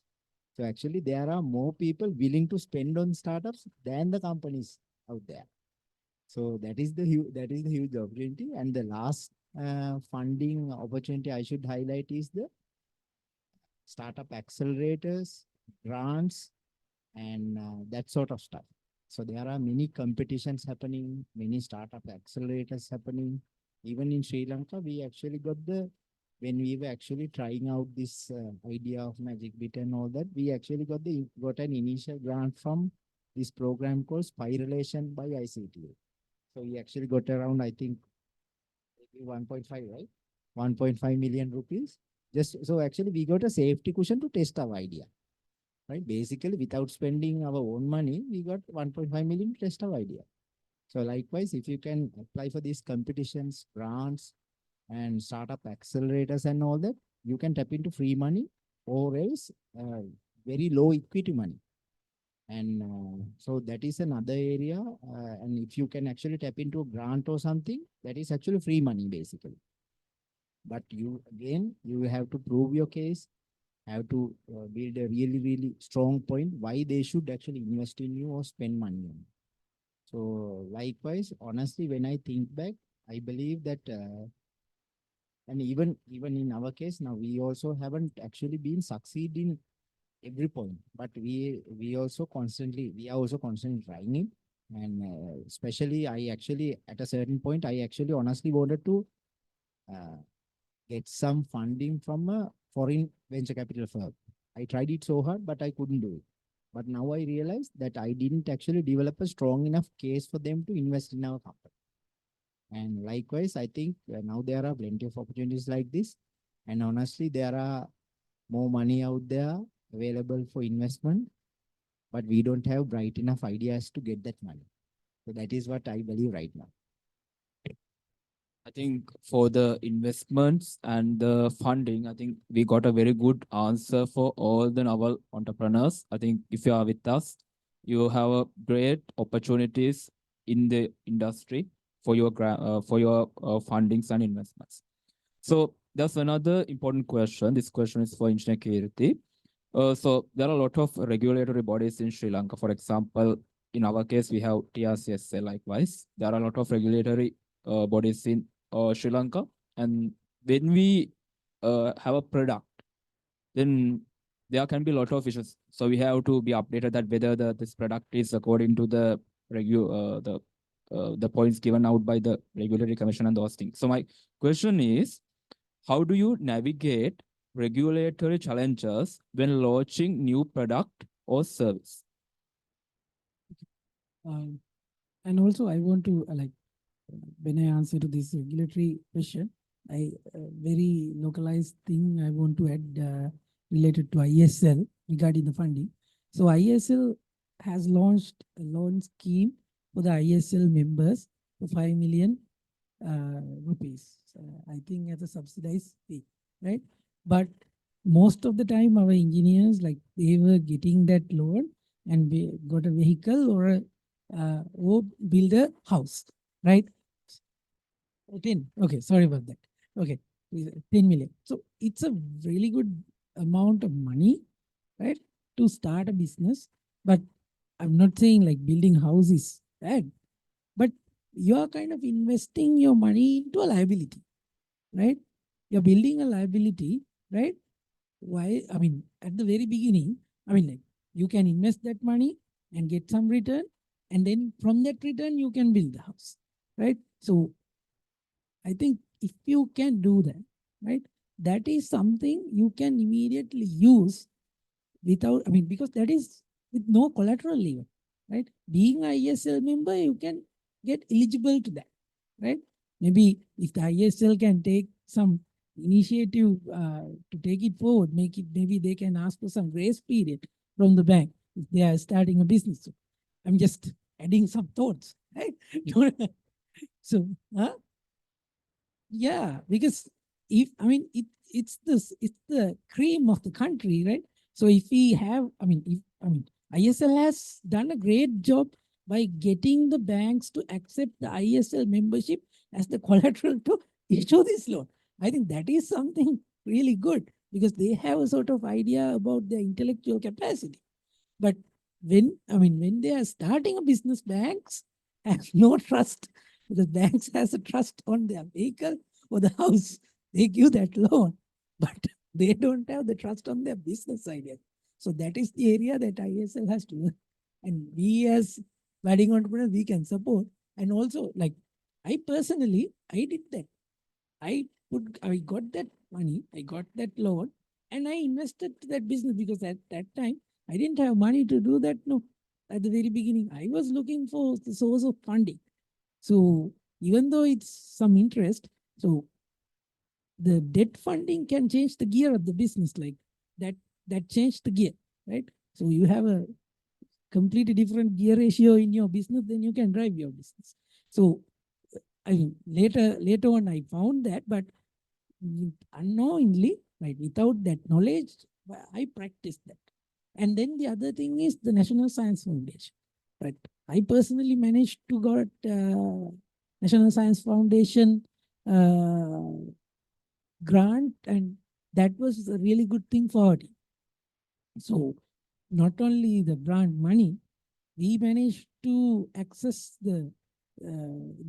So actually, there are more people willing to spend on startups than the companies out there. So that is the huge opportunity. And the last funding opportunity I should highlight is the startup accelerators, grants, and that sort of stuff. So there are many competitions happening, many startup accelerators happening. Even in Sri Lanka, we actually got when we were actually trying out this idea of Magic Bit and all that, we actually got an initial grant from this program called Spiralation by ICTA. So we actually got around, I think, maybe 1.5, right? 1.5 million rupees. Just so actually we got a safety cushion to test our idea. Right? Basically, without spending our own money, we got 1.5 million to test our idea. So likewise, if you can apply for these competitions, grants, and startup accelerators and all that, you can tap into free money or else very low equity money. And so that is another area. And if you can actually tap into a grant or something, that is actually free money basically. But you have to prove your case, have to build a really, really strong point why they should actually invest in you or spend money on you. So likewise, honestly, when I think back, I believe that, and even in our case now, we also haven't actually been succeeding every point, but we are also constantly trying it. And especially I actually, at a certain point, I actually honestly wanted to get some funding from a foreign venture capital firm. I tried it so hard, but I couldn't do it. But now I realized that I didn't actually develop a strong enough case for them to invest in our company. And likewise, I think now there are plenty of opportunities like this. And honestly, there are more money out there available for investment, but we don't have bright enough ideas to get that money. So that is what I believe right now. I think for the investments and the funding, I think we got a very good answer for all the novel entrepreneurs. I think if you are with us, you have a great opportunities in the industry for your fundings and investments. So there's another important question. This question is for Engineer Kirti. So there are a lot of regulatory bodies in Sri Lanka. For example, in our case, we have TRCSA. Likewise, there are a lot of regulatory bodies in Sri Lanka. And when we have a product, then there can be a lot of issues. So we have to be updated that whether this product is according to the the points given out by the regulatory commission and those things. So my question is, how do you navigate regulatory challenges when launching new product or service? And also I want to when I answer to this regulatory question, I very localized thing I want to add related to ISL regarding the funding. So ISL has launched a loan scheme for the ISL members for 5 million rupees. I think as a subsidized fee, right? But most of the time, our engineers they were getting that loan and we got a vehicle or build a house, right? 10. Okay, sorry about that. Okay, 10 million. So it's a really good amount of money, right, to start a business. But I'm not saying building houses bad, but you're kind of investing your money into a liability, right? You're building a liability, right? Why? I mean, at the very beginning, you can invest that money and get some return, and then from that return, you can build the house, right? So I think if you can do that, right, that is something you can immediately use without, because that is with no collateral even, right? Being an ISL member, you can get eligible to that, right? Maybe if the ISL can take some initiative to take it forward, maybe they can ask for some grace period from the bank if they are starting a business. So I'm just adding some thoughts, right? So, yeah, because if it's the cream of the country, right? So if we have, ISL has done a great job by getting the banks to accept the ISL membership as the collateral to issue this loan. I think that is something really good because they have a sort of idea about their intellectual capacity. But when they are starting a business, banks have no trust because banks has a trust on their vehicle or the house. They give that loan, but they don't have the trust on their business idea. So that is the area that ISL has to learn. And we as budding entrepreneurs, we can support. And also, like I personally, I did that. I got that money, I got that loan, and I invested to that business because at that time I didn't have money to do that. No, at the very beginning, I was looking for the source of funding. So even though it's some interest, so the debt funding can change the gear of the business, like that changed the gear, right? So you have a completely different gear ratio in your business, then you can drive your business. So I mean, later on, I found that, but unknowingly, right, without that knowledge, I practiced that. And then the other thing is the National Science Foundation, right? I personally managed to got National Science Foundation grant, and that was a really good thing for our team. So not only the grant money, we managed to access the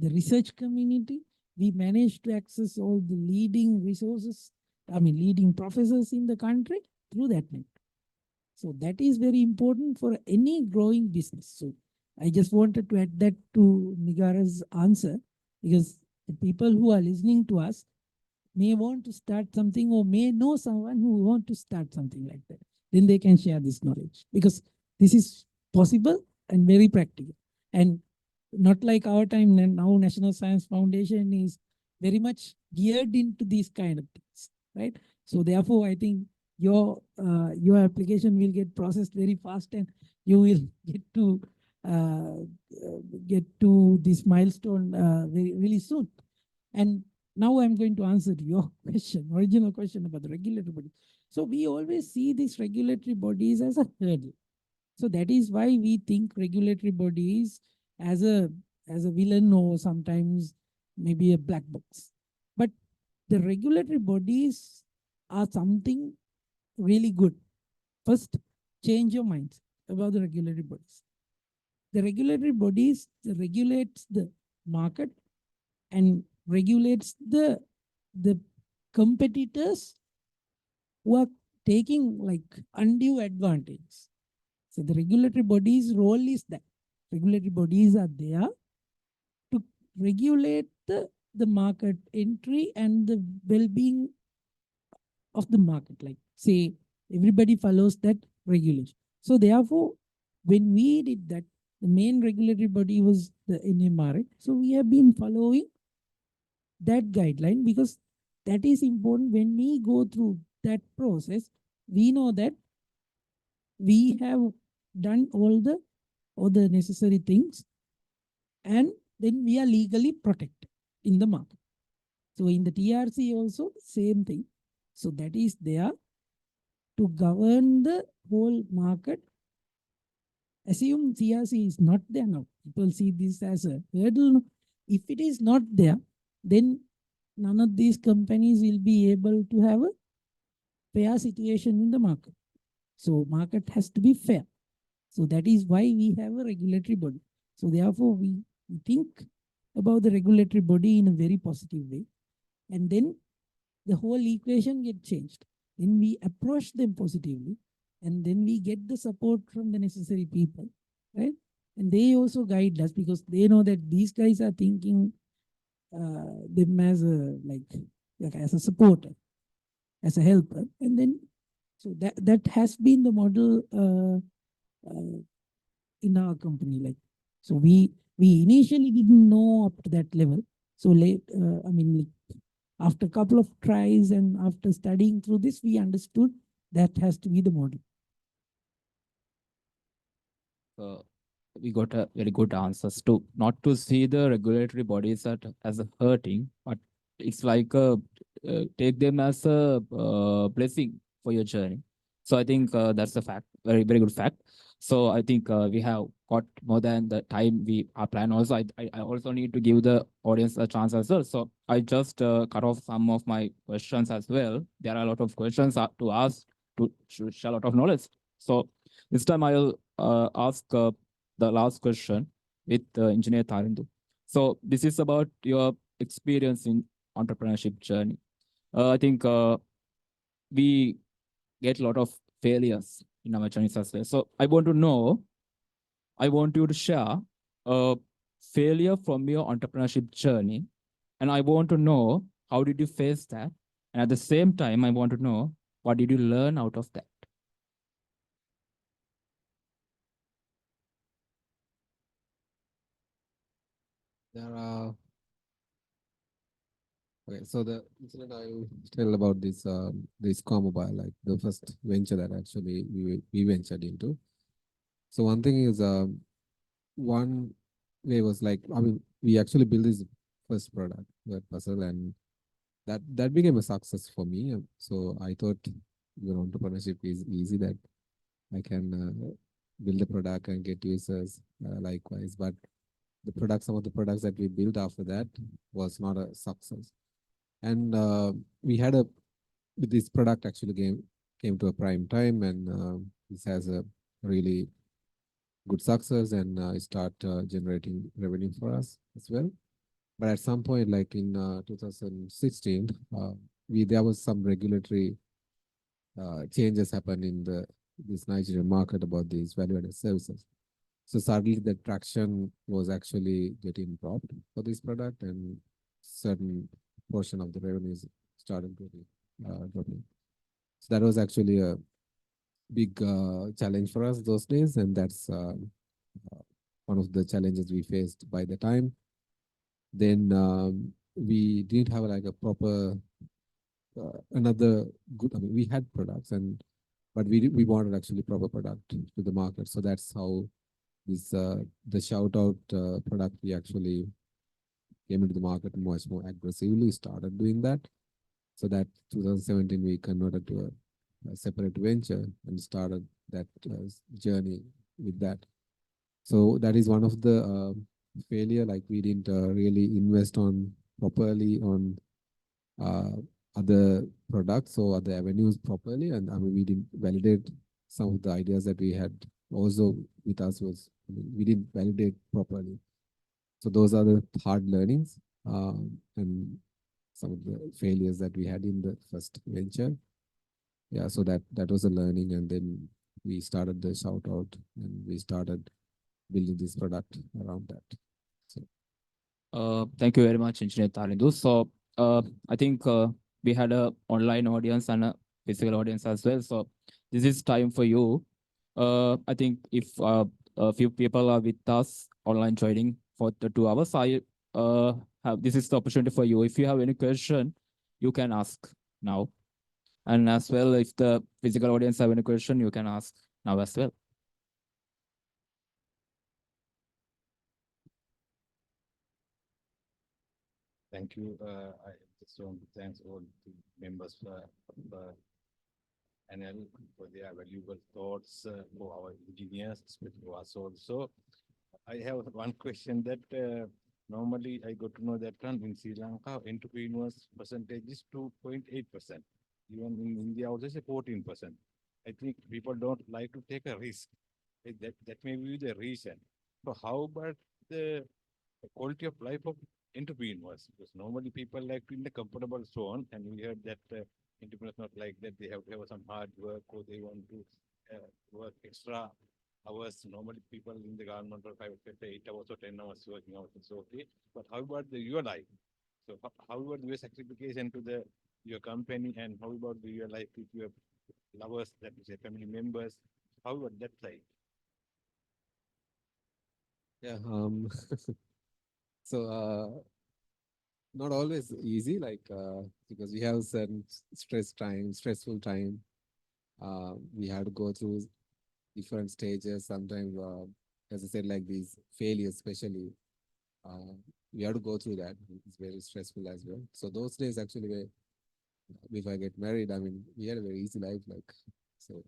research community. We managed to access all the leading resources, leading professors in the country through that network. So that is very important for any growing business. So I just wanted to add that to Nigara's answer, because the people who are listening to us may want to start something or may know someone who want to start something like that. Then they can share this knowledge, because this is possible and very practical. And not like our time, and now National Science Foundation is very much geared into these kind of things, right? So therefore, I think your application will get processed very fast, and you will get to this milestone very really soon. And now I'm going to answer your question, original question about the regulatory body. So we always see these regulatory bodies as a hurdle. So that is why we think regulatory bodies as a villain, or sometimes maybe a black box. But the regulatory bodies are something really good. First, change your mind about the regulatory bodies. The regulatory bodies regulates the market and regulates the competitors who are taking like undue advantage. So the regulatory body's role is that regulatory bodies are there to regulate the market entry and the well-being of the market. Like say everybody follows that regulation. So therefore, when we did that, the main regulatory body was the NMRA. So we have been following that guideline, because that is important. When we go through that process, we know that we have done all the necessary things, and then we are legally protected in the market. So in the TRC also, same thing. So that is there to govern the whole market. Assume TRC is not there now. People see this as a hurdle. If it is not there, then none of these companies will be able to have a fair situation in the market. So market has to be fair. So that is why we have a regulatory body. So therefore, we think about the regulatory body in a very positive way. And then the whole equation gets changed. Then we approach them positively, and then we get the support from the necessary people, right? And they also guide us, because they know that these guys are thinking them as a as a supporter, as a helper. And then so that has been the model in our company. Like, so we initially didn't know up to that level. So late, after a couple of tries and after studying through this, we understood that has to be the model. We got a very good answers to not to see the regulatory bodies as a hurting, but it's like take them as a blessing for your journey. So I think that's a fact, very, very good fact. So I think we have got more than the time we are planned. Also, I also need to give the audience a chance as well. So I just cut off some of my questions as well. There are a lot of questions to ask to share a lot of knowledge. So this time I'll ask the last question with Engineer Tarindu. So this is about your experience in entrepreneurship journey. I think we get a lot of failures in our journeys as well. So I want you to share a failure from your entrepreneurship journey. And I want to know how did you face that? And at the same time, I want to know what did you learn out of that? There are okay. So the incident I will tell about this Mobile, like the first venture that actually we ventured into. So one thing is one way was like, I mean, we actually built this first product, web puzzle, and that became a success for me. So I thought, entrepreneurship is easy, that I can build a product and get users likewise. But some of the products that we built after that was not a success. And we had this product actually came to a prime time, and this has a really good success, and start generating revenue for us as well. But at some point, like in 2016, there was some regulatory changes happened in this Nigerian market about these value-added services. So suddenly the traction was actually getting dropped for this product, and certain portion of the revenues started getting dropping. So that was actually a big challenge for us those days, and that's one of the challenges we faced by the time. Then we didn't have like a proper another good. I mean, we had products, but we wanted actually proper product to the market. So that's how this the shout out product we actually came into the market much more aggressively, started doing that. So that 2017 we converted to a separate venture and started that journey with that. So that is one of the failure. Like we didn't really invest on properly on other products or other avenues properly, and I mean we didn't validate some of the ideas that we had. Also with us was, I mean, we didn't validate properly. So those are the hard learnings and some of the failures that we had in the first venture. Yeah, so that was a learning, and then we started the shout out, and we started building this product around that. So Thank you very much, Engineer Tarindu. So I think we had a online audience and a physical audience as well. So this is time for you. I think if a few people are with us online joining for the 2 hours, I have this is the opportunity for you. If you have any question, you can ask now. And as well, if the physical audience have any question, you can ask now as well. Thank you. I just want to thank all the members of panel for their valuable thoughts for our engineers, especially for us also. I have one question that normally I got to know that in Sri Lanka, entrepreneurs percentage is 2.8%. Even in India also is 14%. I think people don't like to take a risk. That may be the reason. So how about the quality of life of entrepreneurs? Because normally people like to in the comfortable zone, and we heard that entrepreneurs not like that. They have to have some hard work, or they want to work extra hours. Normally people in the government or private sector 8 hours or 10 hours working hours. It's okay. But how about your life? So how about your sacrification to your company, and how about your life with your lovers, that is your family members? How about that side? yeah, so not always easy, like because we have certain stressful time. We have to go through different stages. Sometimes, as I said, like these failures, especially, we have to go through that. It's very stressful as well. So those days actually were, if I get married, I mean, we had a very easy life, like, so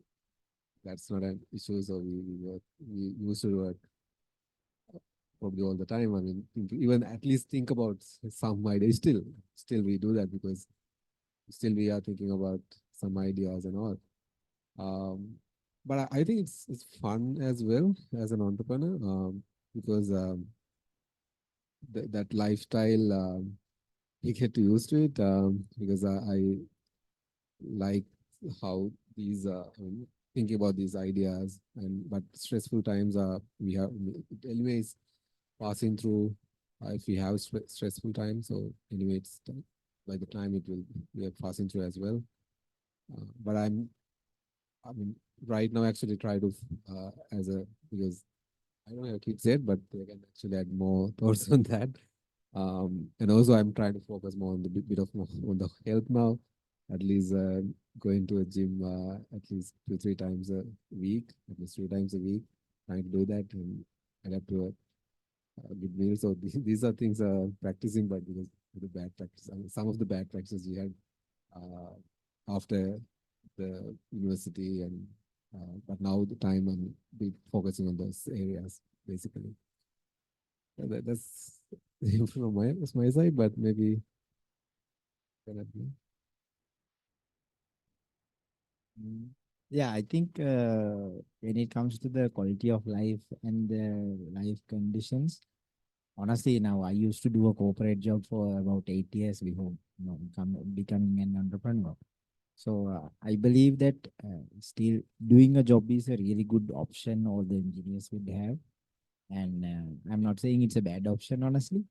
that's not an issue. So we used to work probably all the time. I mean, even at least think about some ideas. Still we do that because still we are thinking about some ideas and all. But I think it's fun as well as an entrepreneur, because that lifestyle, you get to used to it, because I like how these I mean, thinking about these ideas, and but stressful times are we have anyways passing through, if we have stressful times. So anyway, it's by the time it will we are passing through as well. But I mean, right now actually try to as a because I don't have kids yet, but they can actually add more thoughts on that. And also I'm trying to focus more on the bit of more on the health now. At least going to a gym at least 2-3 times a week, at least 3 times a week. Trying to do that and adapt to a good meal. So these are things practicing, but because of the bad practice, I mean, some of the bad practices we had after the university, and but now the time I'm focusing on those areas basically. That's from my side, but maybe cannot be. Yeah, I think when it comes to the quality of life and the life conditions, honestly, now I used to do a corporate job for about 8 years before becoming an entrepreneur. So I believe that still doing a job is a really good option all the engineers would have. And I'm not saying it's a bad option, honestly.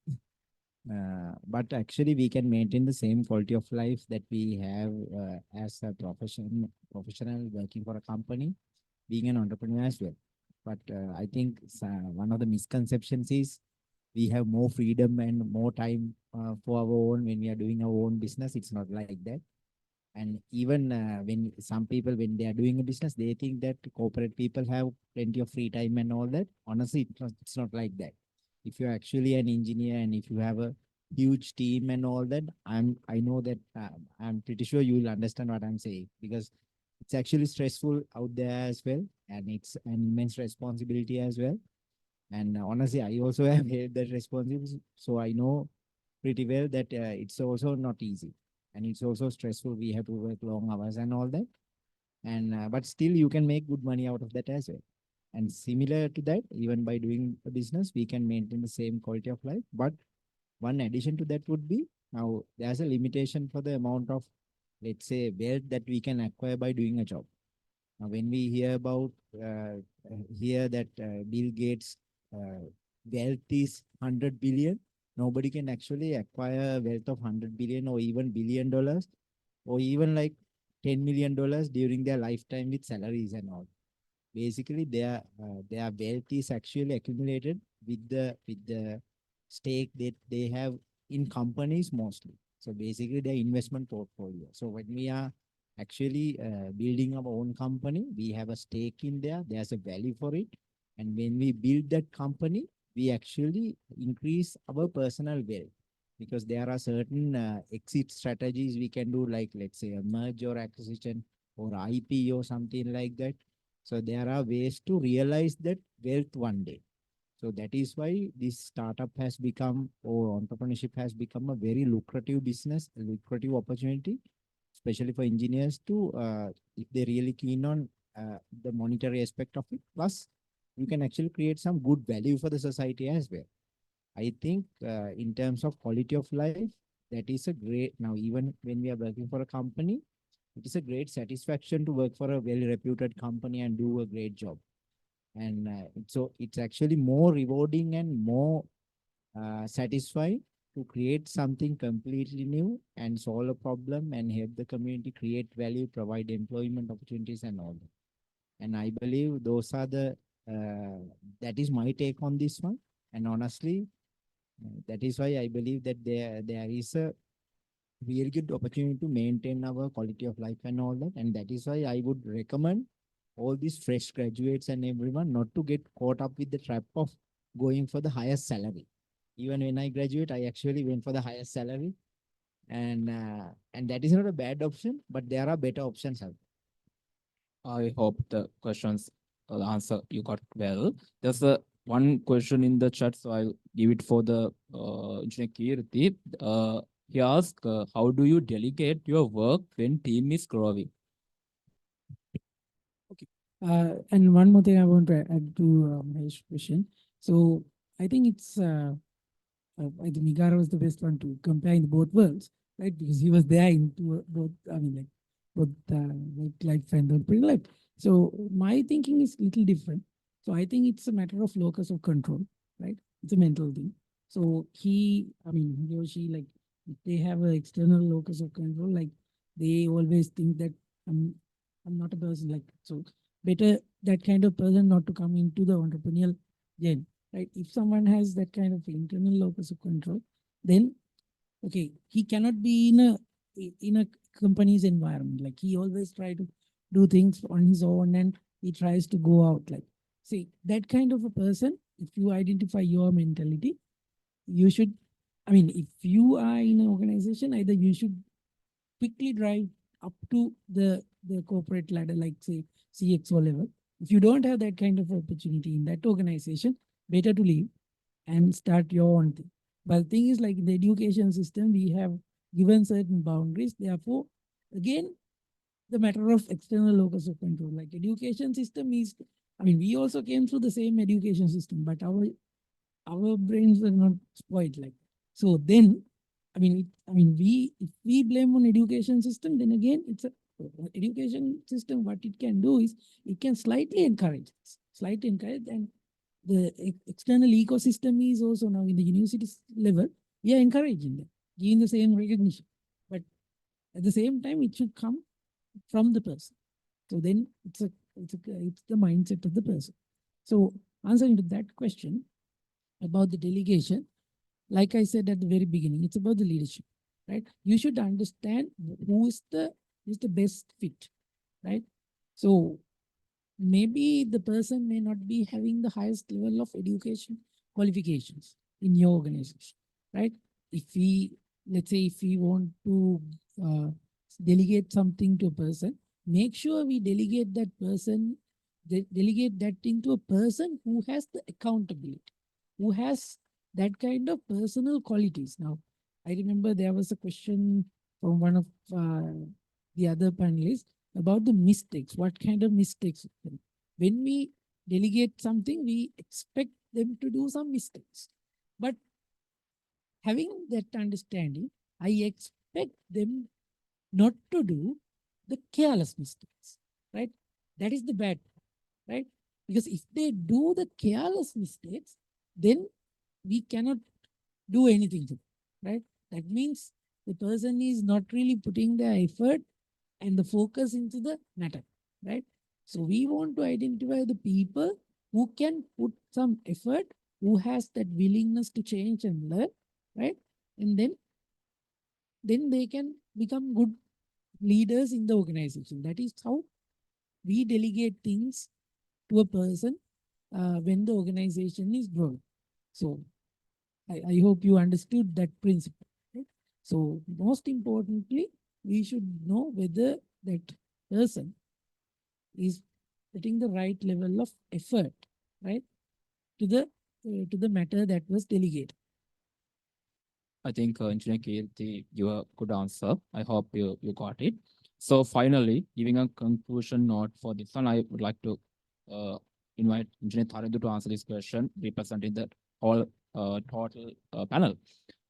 But actually, we can maintain the same quality of life that we have as a professional working for a company, being an entrepreneur as well. But I think one of the misconceptions is we have more freedom and more time for our own when we are doing our own business. It's not like that. And even when some people, when they are doing a business, they think that corporate people have plenty of free time and all that. Honestly, it's not like that. If you're actually an engineer and if you have a huge team and all that, I know that I'm pretty sure you will understand what I'm saying, because it's actually stressful out there as well, and it's an immense responsibility as well. And honestly, I also have had that responsibility, so I know pretty well that it's also not easy, and it's also stressful. We have to work long hours and all that, and but still you can make good money out of that as well. And similar to that, even by doing a business, we can maintain the same quality of life. But one addition to that would be, now there's a limitation for the amount of, let's say, wealth that we can acquire by doing a job. Now, when we hear about hear that Bill Gates wealth is 100 billion, nobody can actually acquire wealth of 100 billion or even $1 billion or even like $10 million during their lifetime with salaries and all. Basically, their wealth is actually accumulated with the stake that they have in companies mostly. So basically, their investment portfolio. So when we are actually building our own company, we have a stake in there. There's a value for it, and when we build that company, we actually increase our personal wealth, because there are certain exit strategies we can do, like let's say a merge or acquisition or IP or something like that. So there are ways to realize that wealth one day. So that is why this startup has become, or entrepreneurship has become, a very lucrative business, a lucrative opportunity, especially for engineers to, if they're really keen on the monetary aspect of it. Plus, you can actually create some good value for the society as well. I think in terms of quality of life, that is a great, now even when we are working for a company, it is a great satisfaction to work for a well-reputed company and do a great job. And so it's actually more rewarding and more satisfying to create something completely new and solve a problem and help the community create value, provide employment opportunities and all that. And I believe those are the, that is my take on this one. And honestly, that is why I believe that there is a really good opportunity to maintain our quality of life and all that. And that is why I would recommend all these fresh graduates and everyone not to get caught up with the trap of going for the highest salary. Even when I graduate, I actually went for the highest salary, and that is not a bad option, but there are better options out. I hope the questions, the answer you got well. There's a one question in the chat, so I'll give it for the Engineer Kirti. He asked, how do you delegate your work when team is growing? And one more thing I want to add to Mahesh's question. So I think it's I think Migara was the best one to compare in both worlds, right? Because he was there in both, I mean, like both work life and entrepreneurial life. So my thinking is little different. So I think it's a matter of locus of control, right? It's a mental thing. So I mean, he or she, like, if they have an external locus of control, like they always think that I'm not a person like that. So better that kind of person not to come into the entrepreneurial journey, right? If someone has that kind of internal locus of control, then okay, he cannot be in a company's environment. Like he always try to do things on his own and he tries to go out. Like, see, that kind of a person, if you identify your mentality, you should, I mean, if you are in an organization, either you should quickly drive up to the corporate ladder, like say CXO level. If you don't have that kind of opportunity in that organization, better to leave and start your own thing. But the thing is, like in the education system, we have given certain boundaries. Therefore, again, the matter of external locus of control, like education system is, I mean, we also came through the same education system, but our brains were not spoiled like that. So then, we if we blame on education system, then again, it's a education system. What it can do is it can slightly encourage, and the external ecosystem is also now in the university level. We are encouraging them, giving the same recognition, but at the same time, it should come from the person. So then it's the mindset of the person. So answering to that question about the delegation, like I said at the very beginning, it's about the leadership, right? You should understand who is the best fit, right? So maybe the person may not be having the highest level of education qualifications in your organization, right? If we, let's say, if we want to uh, delegate something to a person, make sure we delegate that person, delegate that thing to a person who has the accountability, who has that kind of personal qualities. Now, I remember there was a question from one of the other panelists about the mistakes. What kind of mistakes? When we delegate something, we expect them to do some mistakes. But having that understanding, I expect them not to do the careless mistakes, right? That is the bad part, right? Because if they do the careless mistakes, then we cannot do anything to them, right? That means the person is not really putting their effort and the focus into the matter, right? So we want to identify the people who can put some effort, who has that willingness to change and learn, right? And then they can become good leaders in the organization. That is how we delegate things to a person when the organization is growing. So I hope you understood that principle. Right? So most importantly, we should know whether that person is putting the right level of effort, right, to the matter that was delegated. I think Engineer Kirti, you a good answer. I hope you got it. So finally, giving a conclusion note for this one, I would like to invite Engineer Tharindu to answer this question, representing the whole total panel.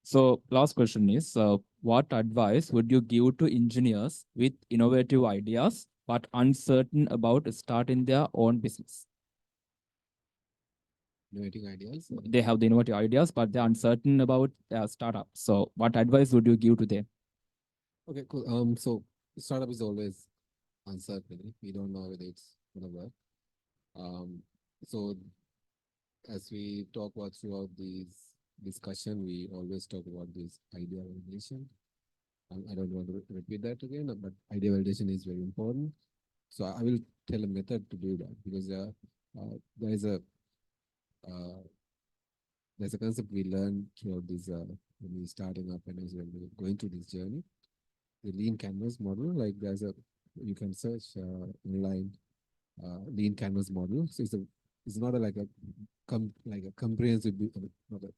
So last question is, what advice would you give to engineers with innovative ideas but uncertain about starting their own business? Innovating ideas. They have the innovative ideas, but they're uncertain about their startup. So what advice would you give to them? Okay, cool. So startup is always uncertain. We don't know whether it's gonna work. So as we talk about throughout this discussion, we always talk about this idea validation. I don't want to repeat that again, but idea validation is very important. So I will tell a method to do that because there is a there's a concept we learned throughout this when we starting up and as when we're going through this journey. The lean canvas model, like you can search online lean canvas model. So it's not a, like a comprehensive, not a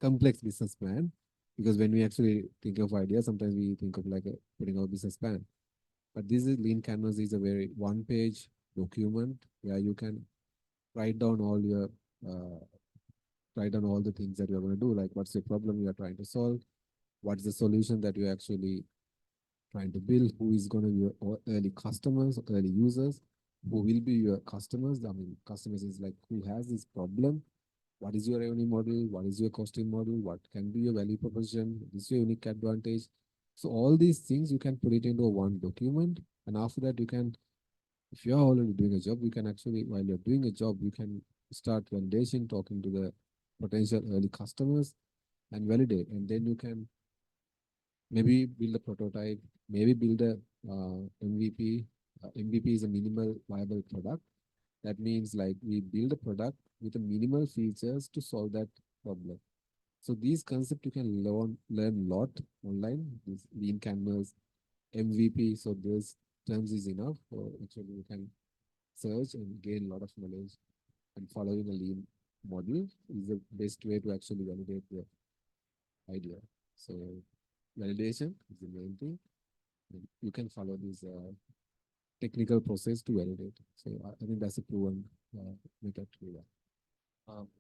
complex business plan, because when we actually think of ideas, sometimes we think of like putting our business plan. But this is lean canvas is a very one-page document where you can write down all your write down all the things that you're going to do, like what's the problem you are trying to solve, what's the solution that you're actually trying to build, who is going to be your early customers, early users, who will be your customers. I mean, customers is like who has this problem, what is your revenue model, what is your costing model, what can be your value proposition, what is your unique advantage. So all these things you can put it into one document, and after that you can, if you're already doing a job, you can actually, while you're doing a job, you can start validation, talking to the potential early customers and validate, and then you can maybe build a prototype, maybe build a MVP. MVP is a minimal viable product. That means like we build a product with a minimal features to solve that problem. So these concepts you can learn a lot online. This lean canvas, MVP. So those terms is enough. So actually you can search and gain a lot of knowledge. And following a lean model is the best way to actually validate the idea. So validation is the main thing. And you can follow this technical process to validate. So I think that's a proven method to do that.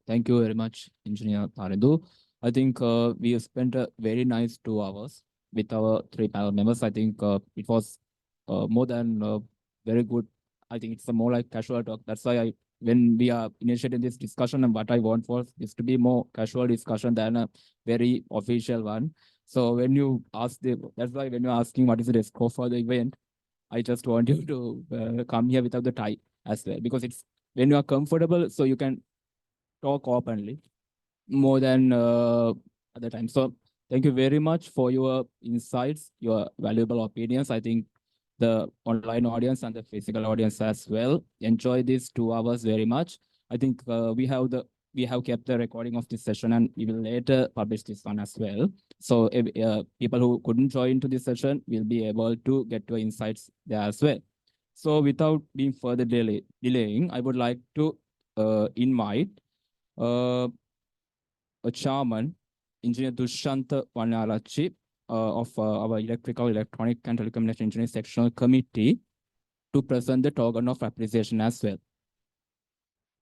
Thank you very much, Engineer Tarendu. I think we have spent a very nice 2 hours with our 3 panel members. I think it was more than very good. I think it's a more like casual talk. That's why when we are initiating this discussion, and what I want was is to be more casual discussion than a very official one. So when you ask that's why when you're asking what is the scope for the event, I just want you to come here without the tie as well, because it's when you are comfortable, so you can talk openly more than other times. So thank you very much for your insights, your valuable opinions. I think the online audience and the physical audience as well enjoy these 2 hours very much. I think we have kept the recording of this session, and we will later publish this one as well. So people who couldn't join to this session will be able to get your insights there as well. So without being further delaying, I would like to invite a chairman, Engineer Dushanta Vanarachi of our Electrical, Electronic and Telecommunication Engineering Sectional Committee to present the token of appreciation as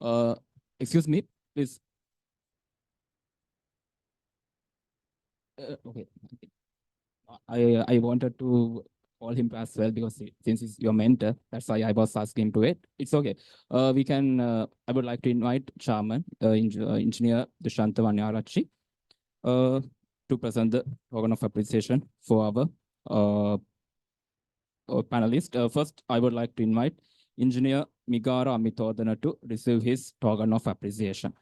well. Excuse me, please. Okay. I wanted to call him as well because since he's your mentor, that's why I was asking him to it. It's okay. We can. I would like to invite Chairman Engineer Dushanta Vanarachi to present the token of appreciation for our panelists. First, I would like to invite Engineer Migara Amitodana to receive his token of appreciation.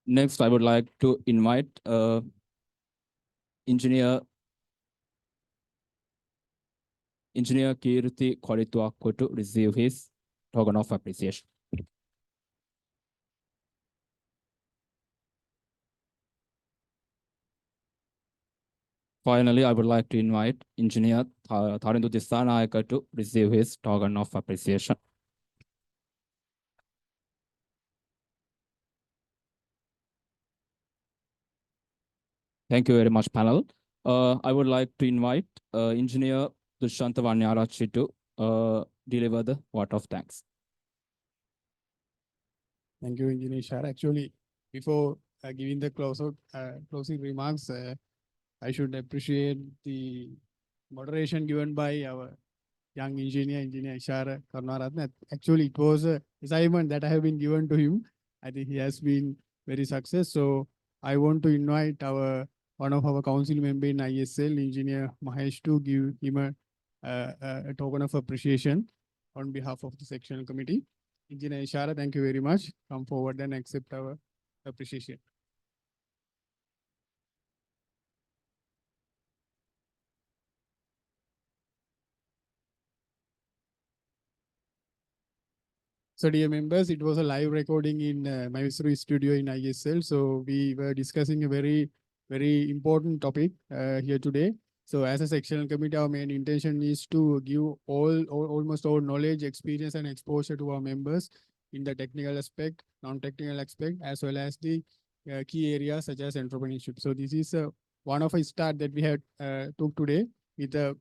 Next, I would like to invite Engineer Kirti Korituakko to receive his token of appreciation. Finally, I would like to invite Engineer Tharindu Dissanayaka to receive his token of appreciation. Thank you very much, panel. I would like to invite Engineer Dushanta Vanyarachi to deliver the vote of thanks. Thank you, Engineer Shah. Actually, before giving the closing remarks, I should appreciate the moderation given by our young engineer Ishara Karnaratna. Actually, it was an assignment that I have been given to him. I think he has been very successful. So I want to invite one of our council member in ISL, Engineer Mahesh, to give him a token of appreciation on behalf of the sectional committee. Engineer Ishara, thank you very much. Come forward and accept our appreciation. So dear members, it was a live recording in Mysuru studio in ISL. So we were discussing a very very important topic here today. So as a sectional committee, our main intention is to give almost all knowledge, experience, and exposure to our members in the technical aspect, non-technical aspect, as well as the key areas such as entrepreneurship. So this is one of a start that we had took today with a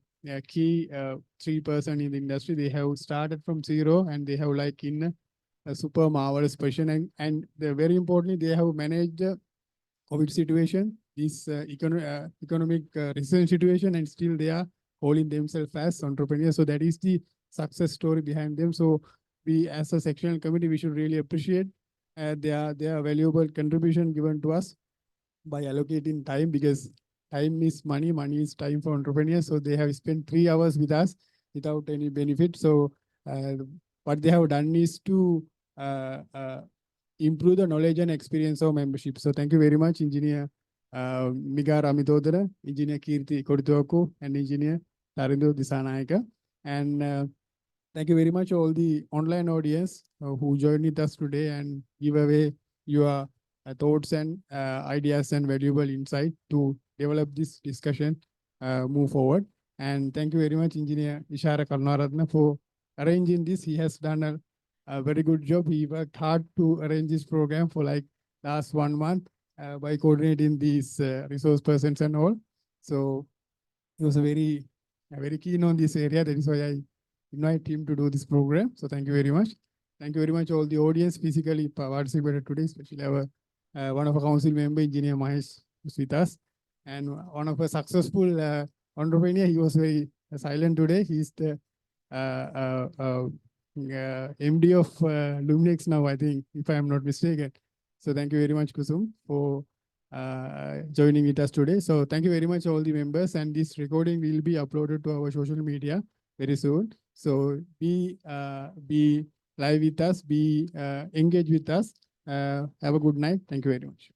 key 3% in the industry. They have started from zero and they have like in a super marvelous position, and very importantly, they have managed the COVID situation, this economic recession situation, and still they are calling themselves as entrepreneurs. So that is the success story behind them. So we, as a sectional committee, we should really appreciate their valuable contribution given to us by allocating time, because time is money, money is time for entrepreneurs. So they have spent 3 hours with us without any benefit. So what they have done is to improve the knowledge and experience of membership. So thank you very much, Engineer Miga Ramitodara, Engineer Kirti Kodituaku, and Engineer Tarindu Disanayaka. And thank you very much all the online audience who joined with us today and give away your thoughts and ideas and valuable insight to develop this discussion, move forward. And thank you very much, Engineer Ishara Karnaratna, for arranging this. He has done a very good job. He worked hard to arrange this program for like last 1 month by coordinating these resource persons and all. So he was very keen on this area. That is why I invite him to do this program. So thank you very much. Thank you very much all the audience physically participated today, especially our one of our council member, Engineer Mahesh, who's with us, and one of a successful entrepreneur. He was very silent today. He's the MD of Luminex now, I think, if I am not mistaken. So thank you very much, Kusum, for joining with us today. So thank you very much, all the members. And this recording will be uploaded to our social media very soon. So be live with us, be engaged with us. Have a good night. Thank you very much.